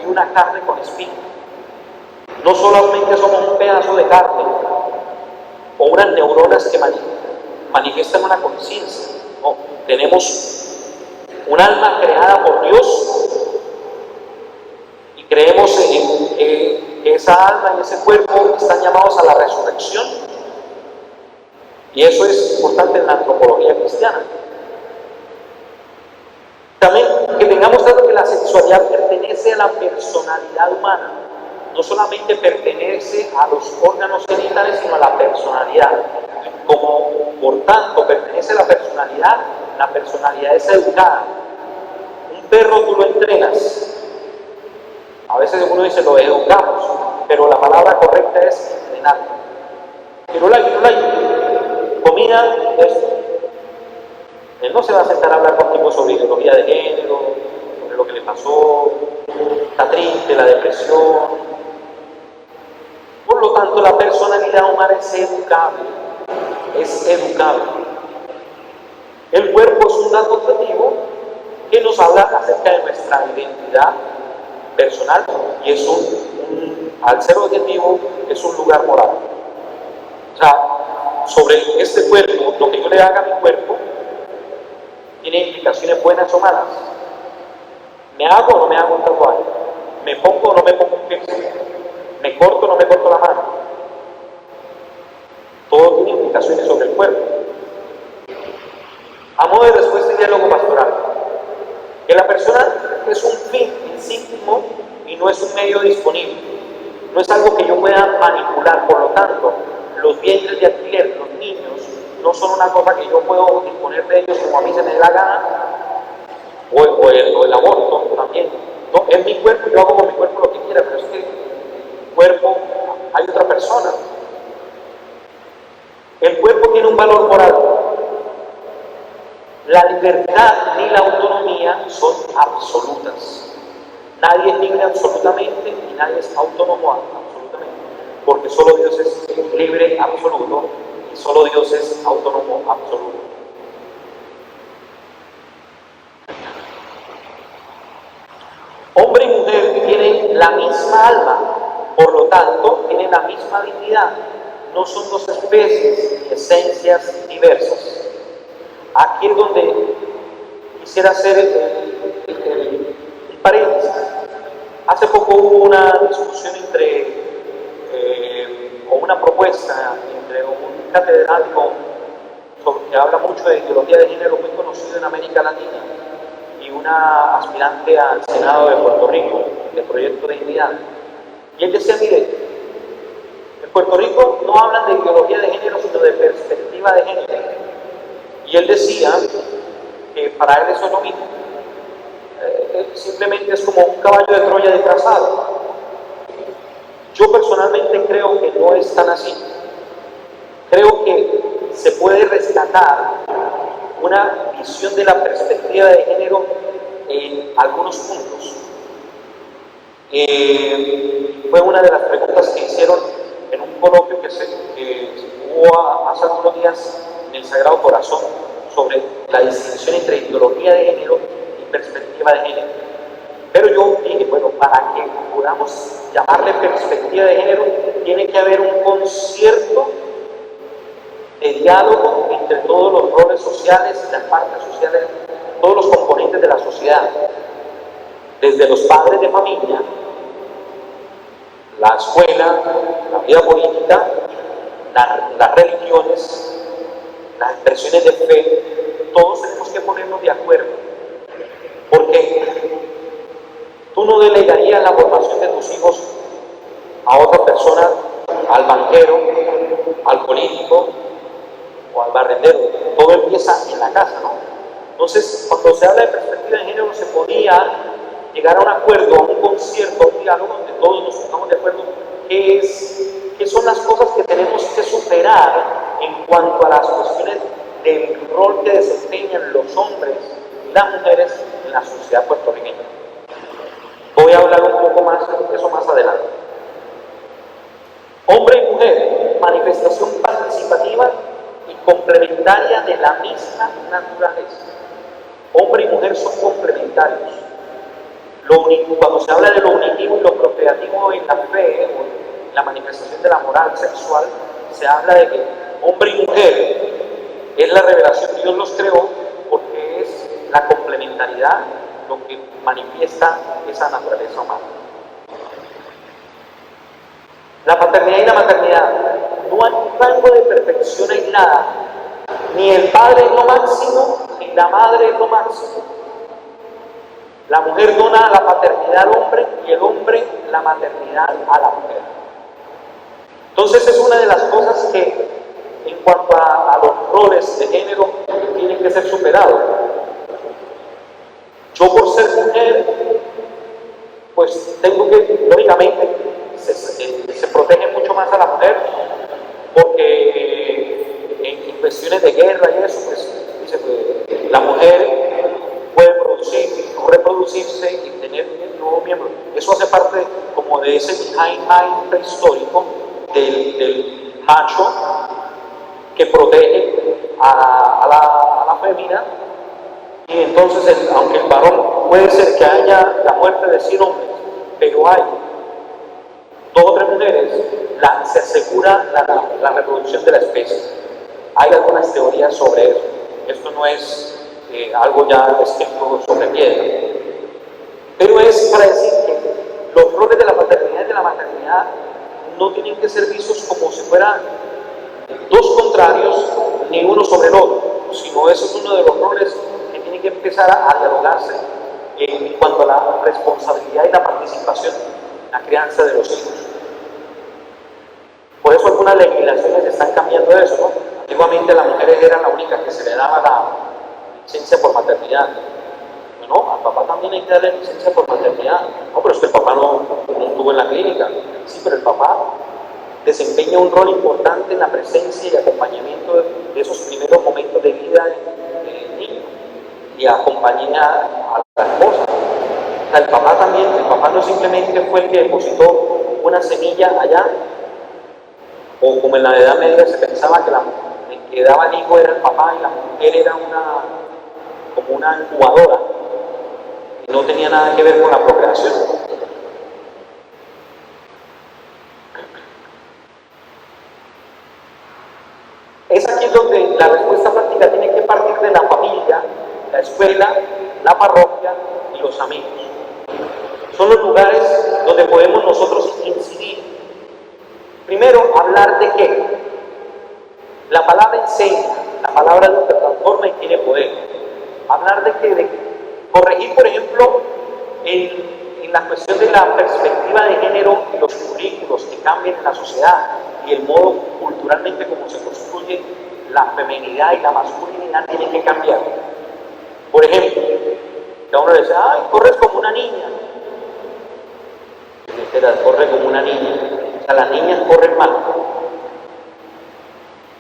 y una carne con espíritu. No solamente somos un pedazo de carne o unas neuronas que manifiestan una conciencia. No, tenemos un alma creada por Dios y creemos que esa alma y ese cuerpo están llamados a la resurrección. Y eso es importante en la antropología cristiana. También que tengamos claro que la sexualidad pertenece a la personalidad humana. No solamente pertenece a los órganos genitales, sino a la personalidad. Y como por tanto pertenece a la personalidad es educada. Un perro tú lo entrenas. A veces uno dice lo educamos, pero la palabra correcta es entrenar. Que no la comida, esto. Él no se va a sentar a hablar contigo sobre ideología de género, sobre lo que le pasó, está triste, la depresión. Por lo tanto, la personalidad humana es educable. El cuerpo es un dato objetivo que nos habla acerca de nuestra identidad personal y es al ser objetivo, es un lugar moral. O sea, sobre este cuerpo, lo que yo le haga a mi cuerpo, tiene implicaciones buenas o malas. ¿Me hago o no me hago un tatuaje? ¿Me pongo o no me pongo un piercing? ¿Me corto o no me corto la mano? Todo tiene implicaciones sobre el cuerpo. A modo de respuesta y diálogo pastoral, que la persona es un fin en sí mismo y no es un medio disponible. No es algo que yo pueda manipular. Por lo tanto, los vientres de alquiler, los niños, no son una cosa que yo puedo disponer de ellos como a mí se me dé la gana, o el aborto también. No, es mi cuerpo, yo hago con mi cuerpo lo que quiera, pero es que el cuerpo, hay otra persona. El cuerpo tiene un valor moral. La libertad ni la autonomía son absolutas. Nadie es libre absolutamente y nadie es autónomo absolutamente, porque solo Dios es libre absoluto y solo Dios es autónomo absoluto. Hombre y mujer tienen la misma alma, por lo tanto tienen la misma dignidad. No son dos especies y esencias diversas. Aquí es donde quisiera hacer un paréntesis. Hace poco hubo una discusión o una propuesta entre un catedrático que habla mucho de ideología de género muy conocido en América Latina y una aspirante al Senado de Puerto Rico, del Proyecto de Dignidad. Y él decía, mire, en Puerto Rico no hablan de ideología de género, sino de perspectiva de género. Y él decía que para él eso es lo mismo. Simplemente es como un caballo de Troya disfrazado. Yo personalmente creo que no es tan así. Creo que se puede rescatar una visión de la perspectiva de género en algunos puntos. Fue una de las preguntas que hicieron en un coloquio que hubo hace algunos días en el Sagrado Corazón sobre la distinción entre ideología de género y perspectiva de género. Pero yo dije, bueno, para que podamos llamarle perspectiva de género, tiene que haber un concierto de diálogo entre todos los roles sociales y las partes sociales, todos los componentes de la sociedad, desde los padres de familia, la escuela, la vida política, las religiones, las expresiones de fe. Todos tenemos que ponernos de acuerdo, porque tú no delegarías la formación de tus hijos a otra persona, al banquero, al político o al barrendero. Todo empieza en la casa, ¿no? Entonces, cuando se habla de perspectiva de género, se podía llegar a un acuerdo, a un concierto, a un diálogo donde todos nos pongamos de acuerdo qué son las cosas que tenemos que superar en cuanto a las cuestiones del rol que desempeñan los hombres y las mujeres en la sociedad puertorriqueña. Voy a hablar un poco más de eso más adelante. Hombre y mujer, manifestación participativa y complementaria de la misma naturaleza. Hombre y mujer son complementarios. Cuando se habla de lo unitivo y lo procreativo en la fe o en la manifestación de la moral sexual, se habla de que hombre y mujer es la revelación. Dios los creó porque es la complementariedad lo que manifiesta esa naturaleza humana. La paternidad y la maternidad, no hay un rango de perfección aislada, ni el padre es lo máximo, ni la madre es lo máximo. La mujer dona la paternidad al hombre y el hombre la maternidad a la mujer. Entonces es una de las cosas que en cuanto a los roles de género tienen que ser superados. Yo por ser mujer, pues tengo que, lógicamente, se protege mucho más a la mujer, porque en cuestiones de guerra y eso, pues dice que la mujer puede reproducirse y tener un nuevo miembro. Eso hace parte como de ese behind mind prehistórico del macho que protege a la fémina. Y entonces, aunque el varón puede ser que haya la muerte de 100 hombres, pero hay 2 o 3 mujeres, se asegura la reproducción de la especie. Hay algunas teorías sobre eso. Esto no es algo ya escrito sobre piedra. Pero es para decir que los roles de la paternidad y de la maternidad no tienen que ser vistos como si fueran 2 contrarios, ni uno sobre el otro, sino eso es uno de los roles que tiene que empezar a dialogarse en cuanto a la responsabilidad y la participación en la crianza de los hijos. Por eso algunas legislaciones están cambiando eso, ¿no? Antiguamente a las mujeres era la única que se le daba la licencia por maternidad. Bueno, al papá también hay que darle licencia por maternidad. No, pero es que el papá no estuvo en la clínica. Sí, pero el papá desempeña un rol importante en la presencia y acompañamiento de esos primeros momentos de vida del niño y acompaña a la esposa. O sea, el papá no simplemente fue el que depositó una semilla allá, o como en la Edad Media se pensaba que el que daba el hijo era el papá y la mujer era como una incubadora y no tenía nada que ver con la procreación. Es aquí donde la respuesta práctica tiene que partir de la familia, la escuela, la parroquia y los amigos. son los lugares donde podemos nosotros incidir. Primero, hablar de qué. La palabra enseña, la palabra lo que transforma y tiene poder. Hablar de qué, de corregir, por ejemplo, en la cuestión de la perspectiva de género y los currículos que cambian en la sociedad y el modo culturalmente como se construye la feminidad y la masculinidad tiene que cambiar. Por ejemplo, que a uno le dice, ay, corres como una niña. Corre como una niña. O sea, las niñas corren mal.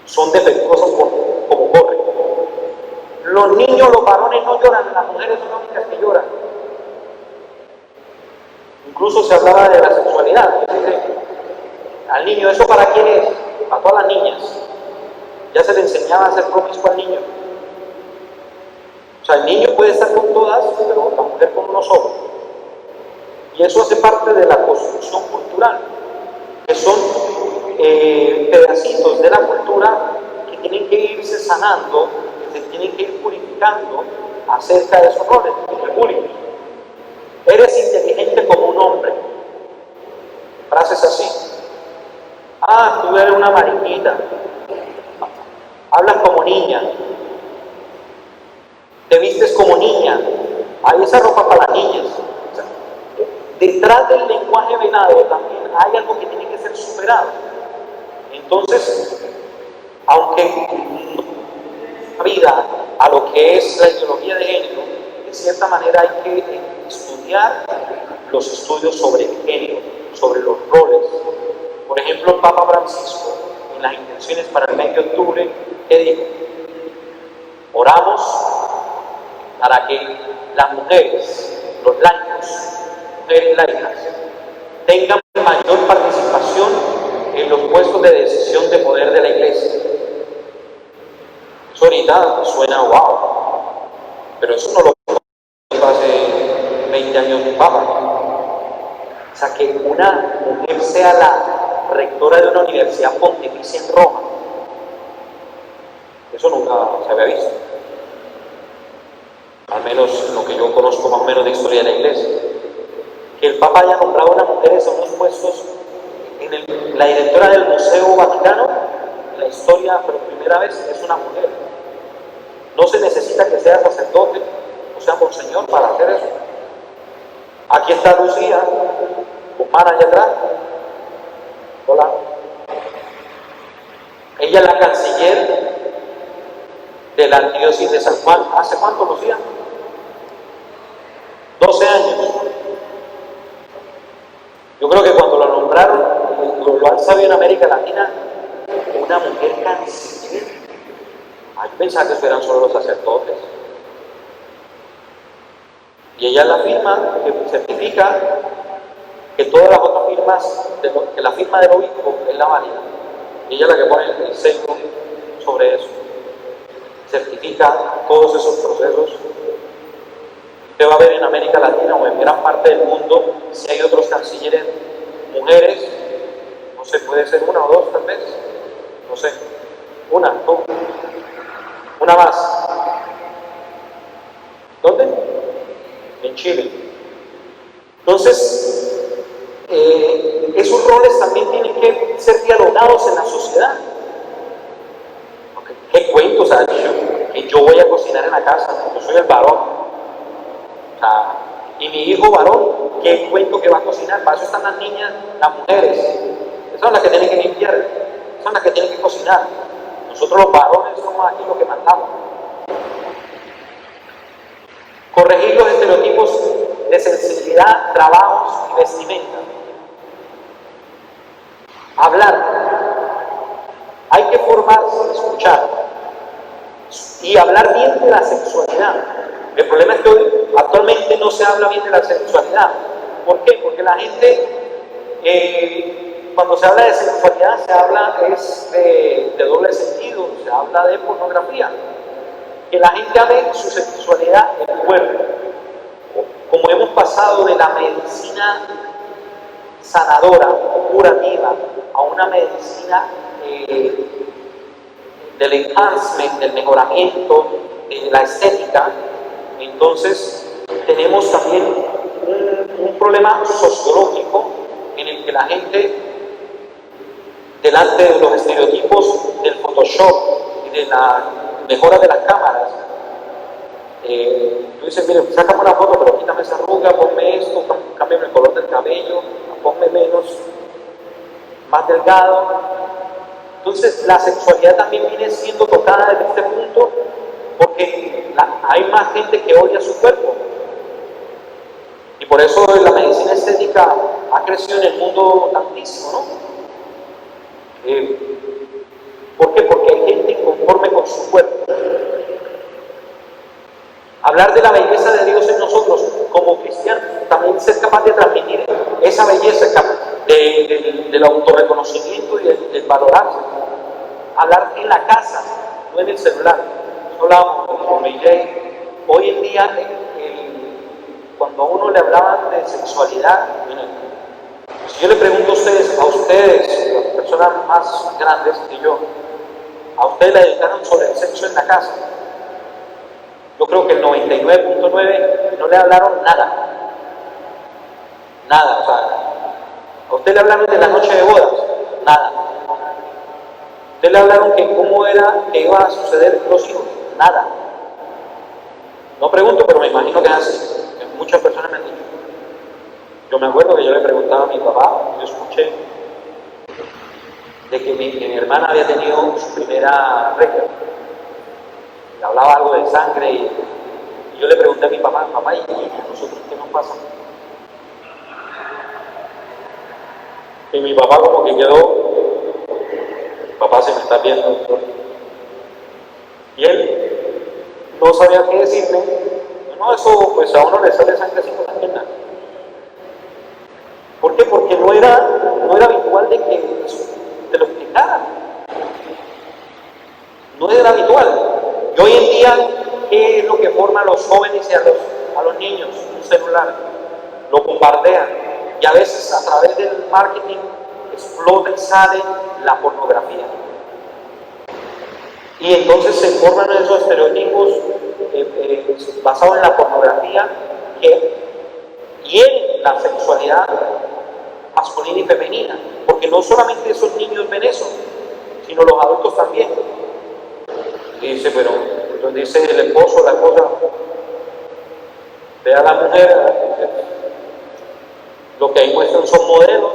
Son defectuosas como corren. Los niños, los varones no lloran, las mujeres son las únicas que lloran. Incluso se hablaba de la sexualidad. Al niño, ¿eso para quién es? Para todas las niñas. Ya se le enseñaba a ser promiscuo al niño. O sea, el niño puede estar con todas, pero la mujer con uno solo. Y eso hace parte de la construcción cultural, que son pedacitos de la cultura que tienen que irse sanando, que se tienen que ir purificando acerca de esos roles. El bullying. Eres inteligente como un hombre. Frases así. Ah, tú eres una mariquita. Hablas como niña. Te vistes como niña. Hay esa ropa para las niñas. O sea, detrás del lenguaje velado también hay algo que tiene que ser superado. Entonces, aunque no vida a lo que es la ideología de género, de cierta manera hay que estudiar los estudios sobre el género, sobre los roles. Por ejemplo, el Papa Francisco, en las intenciones para el mes de octubre, ¿qué dijo? Oramos para que las mujeres, los laicos, mujeres laicas, tengan mayor participación en los puestos de decisión de poder de la Iglesia. Eso ahorita suena wow, pero eso no lo hizo hace 20 años un Papa. O sea, que una mujer sea la rectora de una universidad pontificia en Roma, eso nunca se había visto. Al menos lo que yo conozco más o menos de historia de la Iglesia. Que el Papa haya nombrado a unas mujeres a unos puestos la directora del Museo Vaticano, en la historia, pero primera vez es una mujer. No se necesita que sea sacerdote o sea monseñor para hacer eso. Aquí está Lucía, Omar allá atrás. Hola. Ella es la canciller de la arquidiócesis de San Juan. ¿Hace cuánto, Lucía? 12 años. Yo creo que cuando la nombraron, lo han sabido en América Latina, una mujer canciller. Yo pensaba que eso eran solo los sacerdotes. Y ella es la firma que certifica que todas las otras firmas, que la firma del obispo es la válida. Y ella es la que pone el sello sobre eso. Certifica todos esos procesos. Usted va a ver en América Latina o en gran parte del mundo si hay otros cancilleres mujeres, no sé, puede ser una o dos tal vez, no sé, una más. ¿Dónde? En Chile. Entonces, esos roles también tienen que ser dialogados en la sociedad. ¿Qué cuento? O sea, yo voy a cocinar en la casa, yo soy el varón. O sea, y mi hijo varón, ¿qué cuento que va a cocinar? Para eso están las niñas, las mujeres. Esas son las que tienen que limpiar, esas son las que tienen que cocinar. Nosotros los varones somos aquí los que mandamos. Corregir los estereotipos de sensibilidad, trabajos y vestimenta. Hablar. Hay que formarse, escuchar. Y hablar bien de la sexualidad. El problema es que hoy actualmente no se habla bien de la sexualidad. ¿Por qué? Porque la gente, cuando se habla de sexualidad, se habla de doble sentido, se habla de pornografía. Que la gente hable su sexualidad en el cuerpo. Como hemos pasado de la medicina sanadora, curativa, a una medicina del enhancement, del mejoramiento, de la estética, entonces tenemos también un problema sociológico en el que la gente, delante de los estereotipos del Photoshop y de la mejora de las cámaras, tú dices, mire, sácame una foto, pero quítame esa arruga, ponme esto, cámbiame el color del cabello, ponme menos, más delgado. Entonces la sexualidad también viene siendo tocada desde este punto, porque hay más gente que odia su cuerpo. Y por eso la medicina estética ha crecido en el mundo tantísimo, ¿no? ¿Por qué? Porque hay gente inconforme con su cuerpo. Hablar de la belleza de Dios en nosotros como cristianos, también ser capaz de transmitir esa belleza del autorreconocimiento y del valorarse. Hablar en la casa, no en el celular. Hablábamos con Jay. Hoy en día, cuando a uno le hablaban de sexualidad, si yo le pregunto a ustedes, las personas más grandes que yo, a ustedes le dedicaron sobre el sexo en la casa, yo creo que el 99.9 no le hablaron nada. Nada, o sea, a usted le hablaron de la noche de bodas, nada. A usted le hablaron que cómo era que iba a suceder los hijos, nada. No pregunto, pero me imagino que es así. Muchas personas me han dicho. Yo me acuerdo que yo le preguntaba a mi papá, yo escuché de que mi hermana había tenido su primera regla. Le hablaba algo de sangre y yo le pregunté a mi papá, ¿y a nosotros qué nos pasa? Y mi papá como que quedó, papá se me está viendo, doctor. Y él no sabía qué decirme. No, eso pues a uno le sale sangre así por la pierna. ¿Por qué? Porque no era habitual de que te lo explicara. No era habitual. Y hoy en día, ¿qué es lo que forma a los jóvenes y a los niños? Un celular. Lo bombardean. Y a veces a través del marketing explota y sale la pornografía. Y entonces se forman esos estereotipos basados en la pornografía que hieren la sexualidad masculina y femenina. Porque no solamente esos niños ven eso, sino los adultos también. Y dice, pero entonces dice el esposo, la esposa, ve a la mujer, lo que ahí muestran son modelos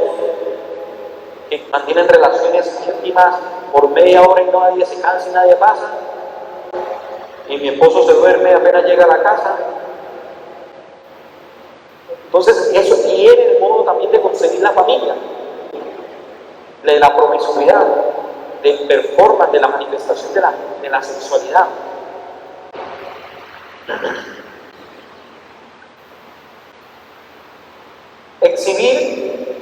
que mantienen relaciones íntimas por media hora y nadie se cansa y nadie pasa. Y mi esposo se duerme apenas llega a la casa. Entonces eso hiere el modo también de conseguir la familia, de la promiscuidad, del performance, de la manifestación de la sexualidad. Exhibir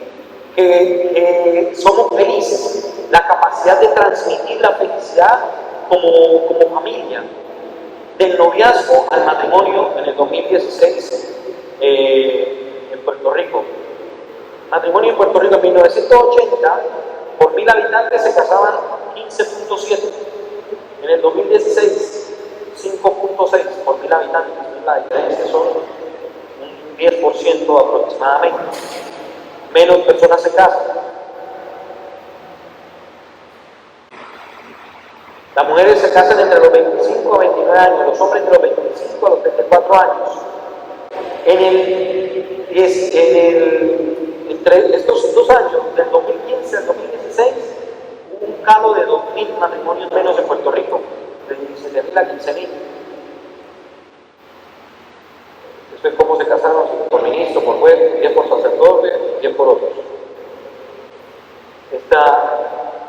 que somos felices, la capacidad de transmitir la felicidad como familia, del noviazgo al matrimonio en el 2016 en Puerto Rico. Matrimonio en Puerto Rico en 1980, por 1000 habitantes se casaban 15.7. En el 2016, 5.6 por 1000 habitantes. La diferencia son un 10% aproximadamente. Menos personas se casan. Las mujeres se casan entre los 25 a 29 años, los hombres entre los 25 a los 34 años. Entre estos 2 años, del 2015 al 2016, hubo un calo de 2.000 matrimonios menos en Puerto Rico, de 17.000 a 15.000. Esto es cómo se casaron, por ministro, por juez, 10 por sacerdote, 10 por otros.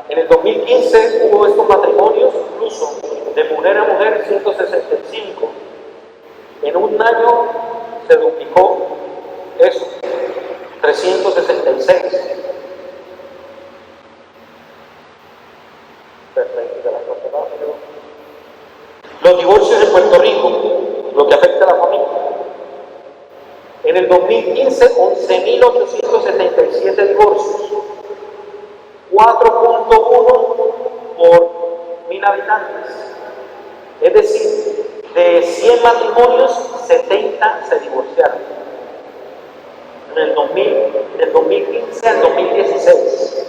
En el 2015 hubo estos matrimonios, incluso de mujer a mujer, 165. En un año se duplicó eso, 366. Perfecto, los divorcios en Puerto Rico, lo que afecta a la familia. En el 2015, 11.877 divorcios, 4.1 por 1000 habitantes. Es decir, de 100 matrimonios, 70 se divorciaron. del 2015 al 2016.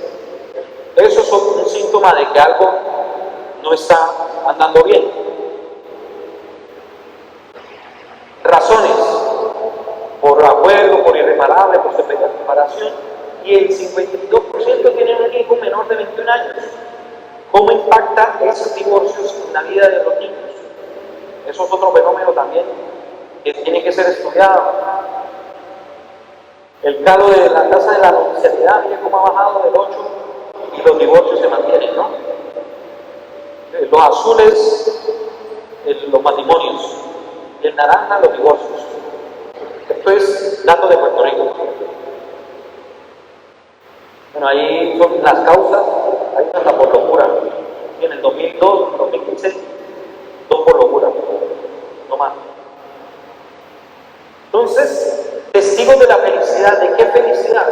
Eso es un síntoma de que algo no está andando bien. Razones: por acuerdo, por irreparable, por separación, y el 52% tienen un hijo menor de 21 años. ¿Cómo impacta esos divorcios en la vida de los niños? Eso es otro fenómeno también que tiene que ser estudiado. El calo de la tasa de la nupcialidad, mire cómo ha bajado del 8 y los divorcios se mantienen, ¿no? Los azules, los matrimonios, y el naranja, los divorcios. Esto es dato de Puerto Rico. Bueno, ahí son las causas, hay una por locura. Y en el 2015, 2 por locura, no más. Entonces, testigos de la felicidad. ¿De qué felicidad?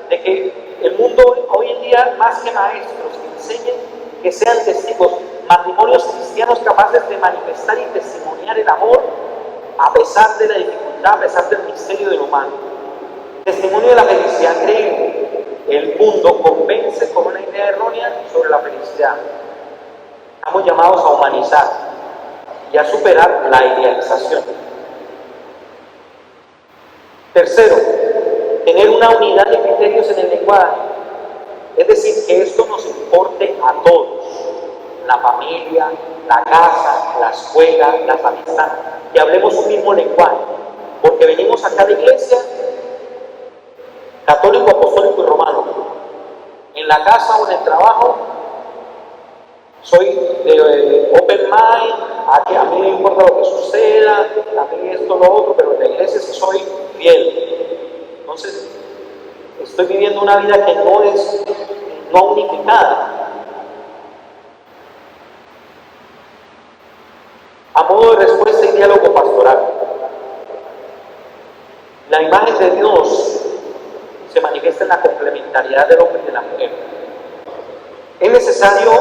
De que el mundo hoy en día, más que maestros que enseñen, que sean testigos, matrimonios cristianos capaces de manifestar y testimoniar el amor a pesar de la dificultad, a pesar del misterio del humano. Testimonio de la felicidad creíble. El mundo convence con una idea errónea sobre la felicidad. Estamos llamados a humanizar y a superar la idealización. Tercero, tener una unidad de criterios en el lenguaje. Es decir, que esto nos importe a todos. La familia, la casa, la escuela, las amistades. Que hablemos un mismo lenguaje. Porque venimos acá a la iglesia, católico, apostólico y romano. En la casa o en el trabajo, soy de open mind, a mí no me importa lo que suceda, a mí esto, lo otro, pero en la iglesia sí soy fiel. Entonces, estoy viviendo una vida que no unificada. A modo de respuesta y diálogo pastoral. La imagen de Dios se manifiesta en la complementariedad del hombre y de la mujer. Es necesario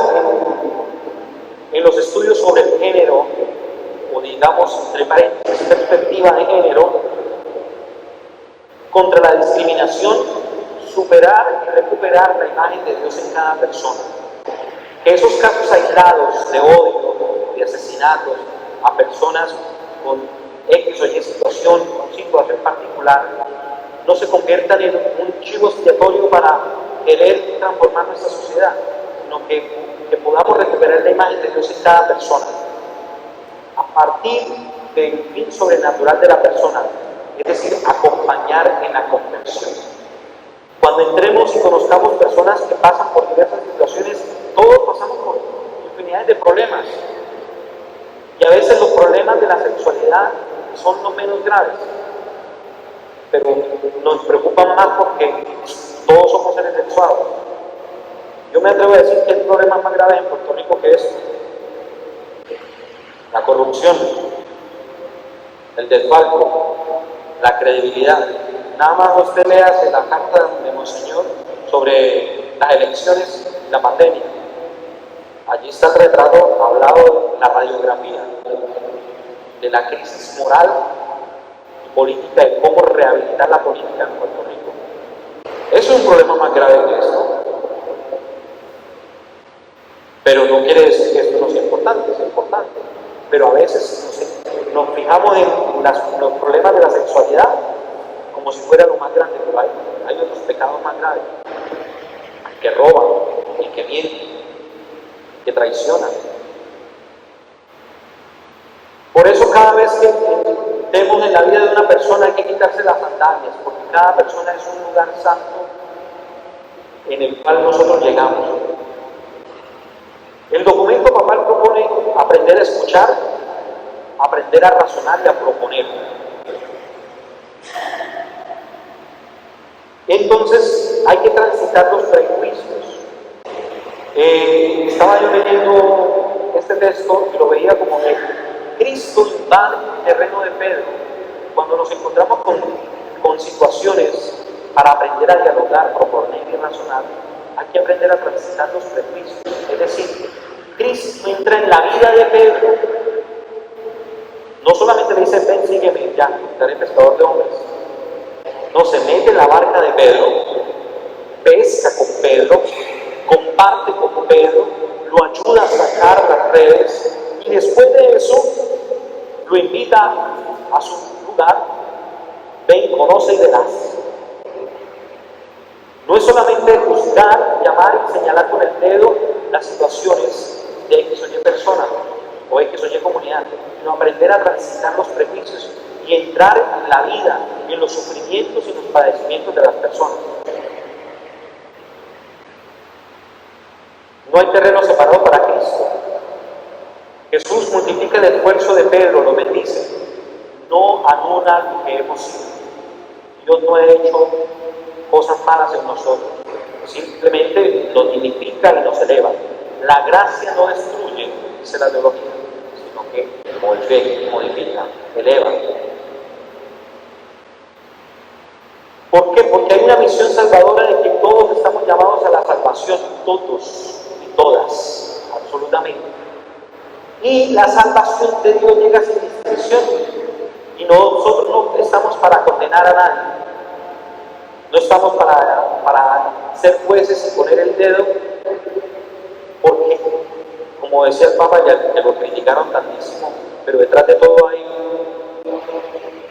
en los estudios sobre el género, o digamos, entre paréntesis, perspectiva de género, contra la discriminación, superar y recuperar la imagen de Dios en cada persona. Que esos casos aislados de odio, de asesinatos a personas con X o Y situación particular, no se conviertan en un chivo expiatorio para querer transformar nuestra sociedad, sino que podamos recuperar la imagen de Dios en cada persona, a partir del fin sobrenatural de la persona, es decir, acompañar en la conversión. Cuando entremos y conozcamos personas que pasan por diversas situaciones, todos pasamos por infinidades de problemas, y a veces los problemas de la sexualidad son los menos graves, pero nos preocupan más porque todos somos seres sexuados. Yo me atrevo a decir que hay problemas más graves en Puerto Rico que esto: la corrupción, el desfalco, la credibilidad. Nada más usted léase la carta de Monseñor sobre las elecciones y la pandemia. Allí está el retrato hablado de la radiografía, de la crisis moral y política, de cómo rehabilitar la política en Puerto Rico. Eso es un problema más grave que esto. Pero no quiere decir que esto no sea importante, es importante. Pero a veces nos fijamos en los problemas de la sexualidad como si fuera lo más grande, pero hay otros pecados más graves. El que roba, el que miente, que traiciona. Por eso cada vez que estemos en la vida de una persona hay que quitarse las sandalias, porque cada persona es un lugar santo en el cual nosotros llegamos. El documento papal propone aprender a escuchar, aprender a razonar y a proponer. Entonces hay que transitar los prejuicios. Estaba yo leyendo este texto y lo veía como que Cristo invade el terreno de Pedro. Cuando nos encontramos con situaciones para aprender a dialogar, proponer y razonar, hay que aprender a transitar los prejuicios. Es decir, Cristo entra en la vida de Pedro. No solamente le dice: ven, sígueme, ya, te haré pescador de hombres. No, se mete en la barca de Pedro, pesca con Pedro, comparte con Pedro, lo ayuda a sacar las redes y después de eso lo invita a su lugar. Ven, conoce y verás. No es solamente juzgar, llamar y señalar con el dedo las situaciones de X o Y persona o X o Y comunidad, sino aprender a transitar los prejuicios y entrar en la vida, en los sufrimientos y en los padecimientos de las personas. No hay terreno separado para Cristo. Jesús multiplica el esfuerzo de Pedro, lo bendice. No anula lo que hemos sido. Dios no ha hecho cosas malas en nosotros. Simplemente nos dignifica y nos eleva. La gracia no destruye, dice la teología, sino que modifica, eleva. ¿Por qué? Porque hay una misión salvadora de que todos estamos llamados a la salvación, todos y todas, absolutamente. Y la salvación de Dios llega sin distinción. Y nosotros no estamos para condenar a nadie. No estamos para ser jueces y poner el dedo, porque, como decía el Papa, ya que lo criticaron tantísimo, pero detrás de todo hay,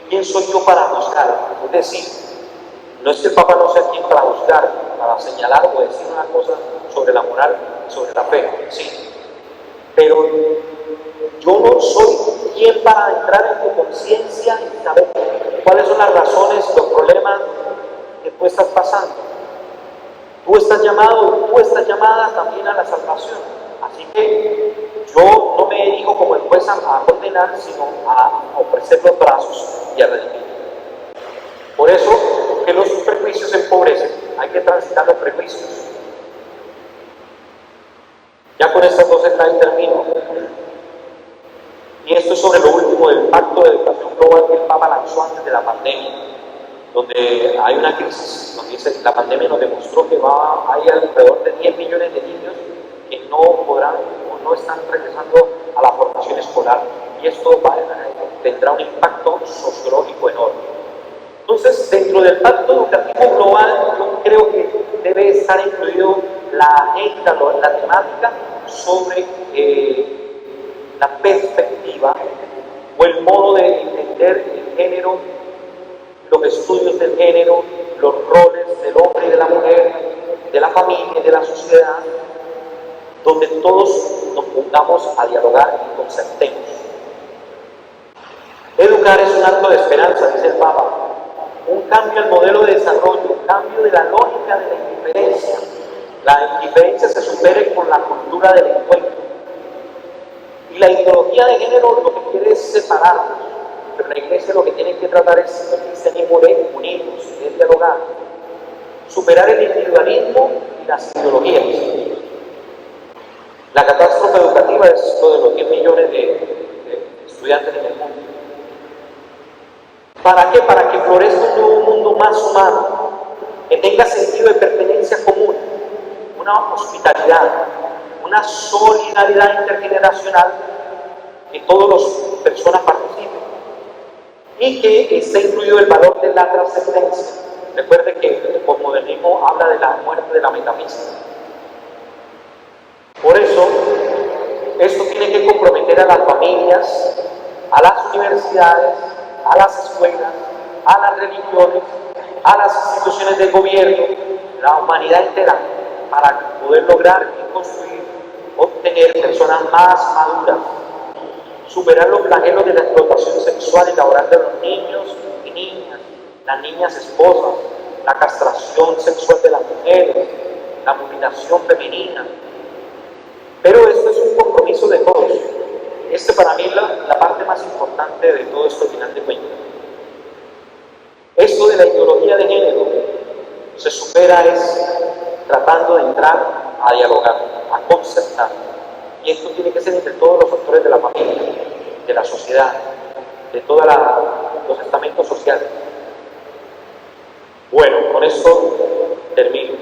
¿quién soy yo para juzgar? Es decir, no es que el Papa no sea quien para juzgar, para señalar o decir una cosa sobre la moral, sobre la fe, sí. Pero yo no soy quien para entrar en tu conciencia y saber cuáles son las razones, los problemas que tú estás pasando. Tú estás llamado, tú estás llamada también a la salvación. Así que yo no me dirijo como el juez a condenar, sino a ofrecer los brazos y a redimir. Por eso, que los prejuicios empobrecen, hay que transitar los prejuicios. Ya con estas dos slides termino. Y esto es sobre lo último del Pacto de Educación Global que el Papa lanzó antes de la pandemia, donde hay una crisis, donde dice, la pandemia nos demostró que hay alrededor de 10 millones de niños que no podrán o no están regresando a la formación escolar, y esto tendrá un impacto sociológico enorme. Entonces, dentro del Pacto Educativo Global, yo creo que debe estar incluido la agenda, la temática sobre la perspectiva o el modo de entender el género, los estudios del género, los roles del hombre y de la mujer, de la familia y de la sociedad, donde todos nos pongamos a dialogar y concertemos. Educar es un acto de esperanza, dice el Papa, un cambio al modelo de desarrollo, un cambio de la lógica de la indiferencia. La indiferencia se supere con la cultura del encuentro. Y la ideología de género lo que quiere es separarnos, pero la Iglesia lo que tiene que tratar es el cristianismo de unirnos, de dialogar, superar el individualismo y las ideologías. La catástrofe educativa es lo de los 10 millones de estudiantes en el mundo. ¿Para qué? Para que florezca un nuevo mundo más humano, que tenga sentido de pertenencia común, una hospitalidad, una solidaridad intergeneracional, que todas las personas participen y que esté incluido el valor de la trascendencia. Recuerde que el posmodernismo habla de la muerte de la metafísica. Por eso, esto tiene que comprometer a las familias, a las universidades, a las escuelas, a las religiones, a las instituciones del gobierno, la humanidad entera, para poder lograr y construir, obtener personas más maduras, superar los flagelos de la explotación sexual y laboral de los niños y niñas, las niñas esposas, la castración sexual de las mujeres, la mutilación femenina. Pero esto es un compromiso de todos. Para mí es la parte más importante de todo esto, al final de cuentas. Esto de la ideología de género se supera tratando de entrar a dialogar, a concertar. Y esto tiene que ser entre todos los actores de la familia, de la sociedad, de todos los estamentos sociales. Bueno, con esto termino.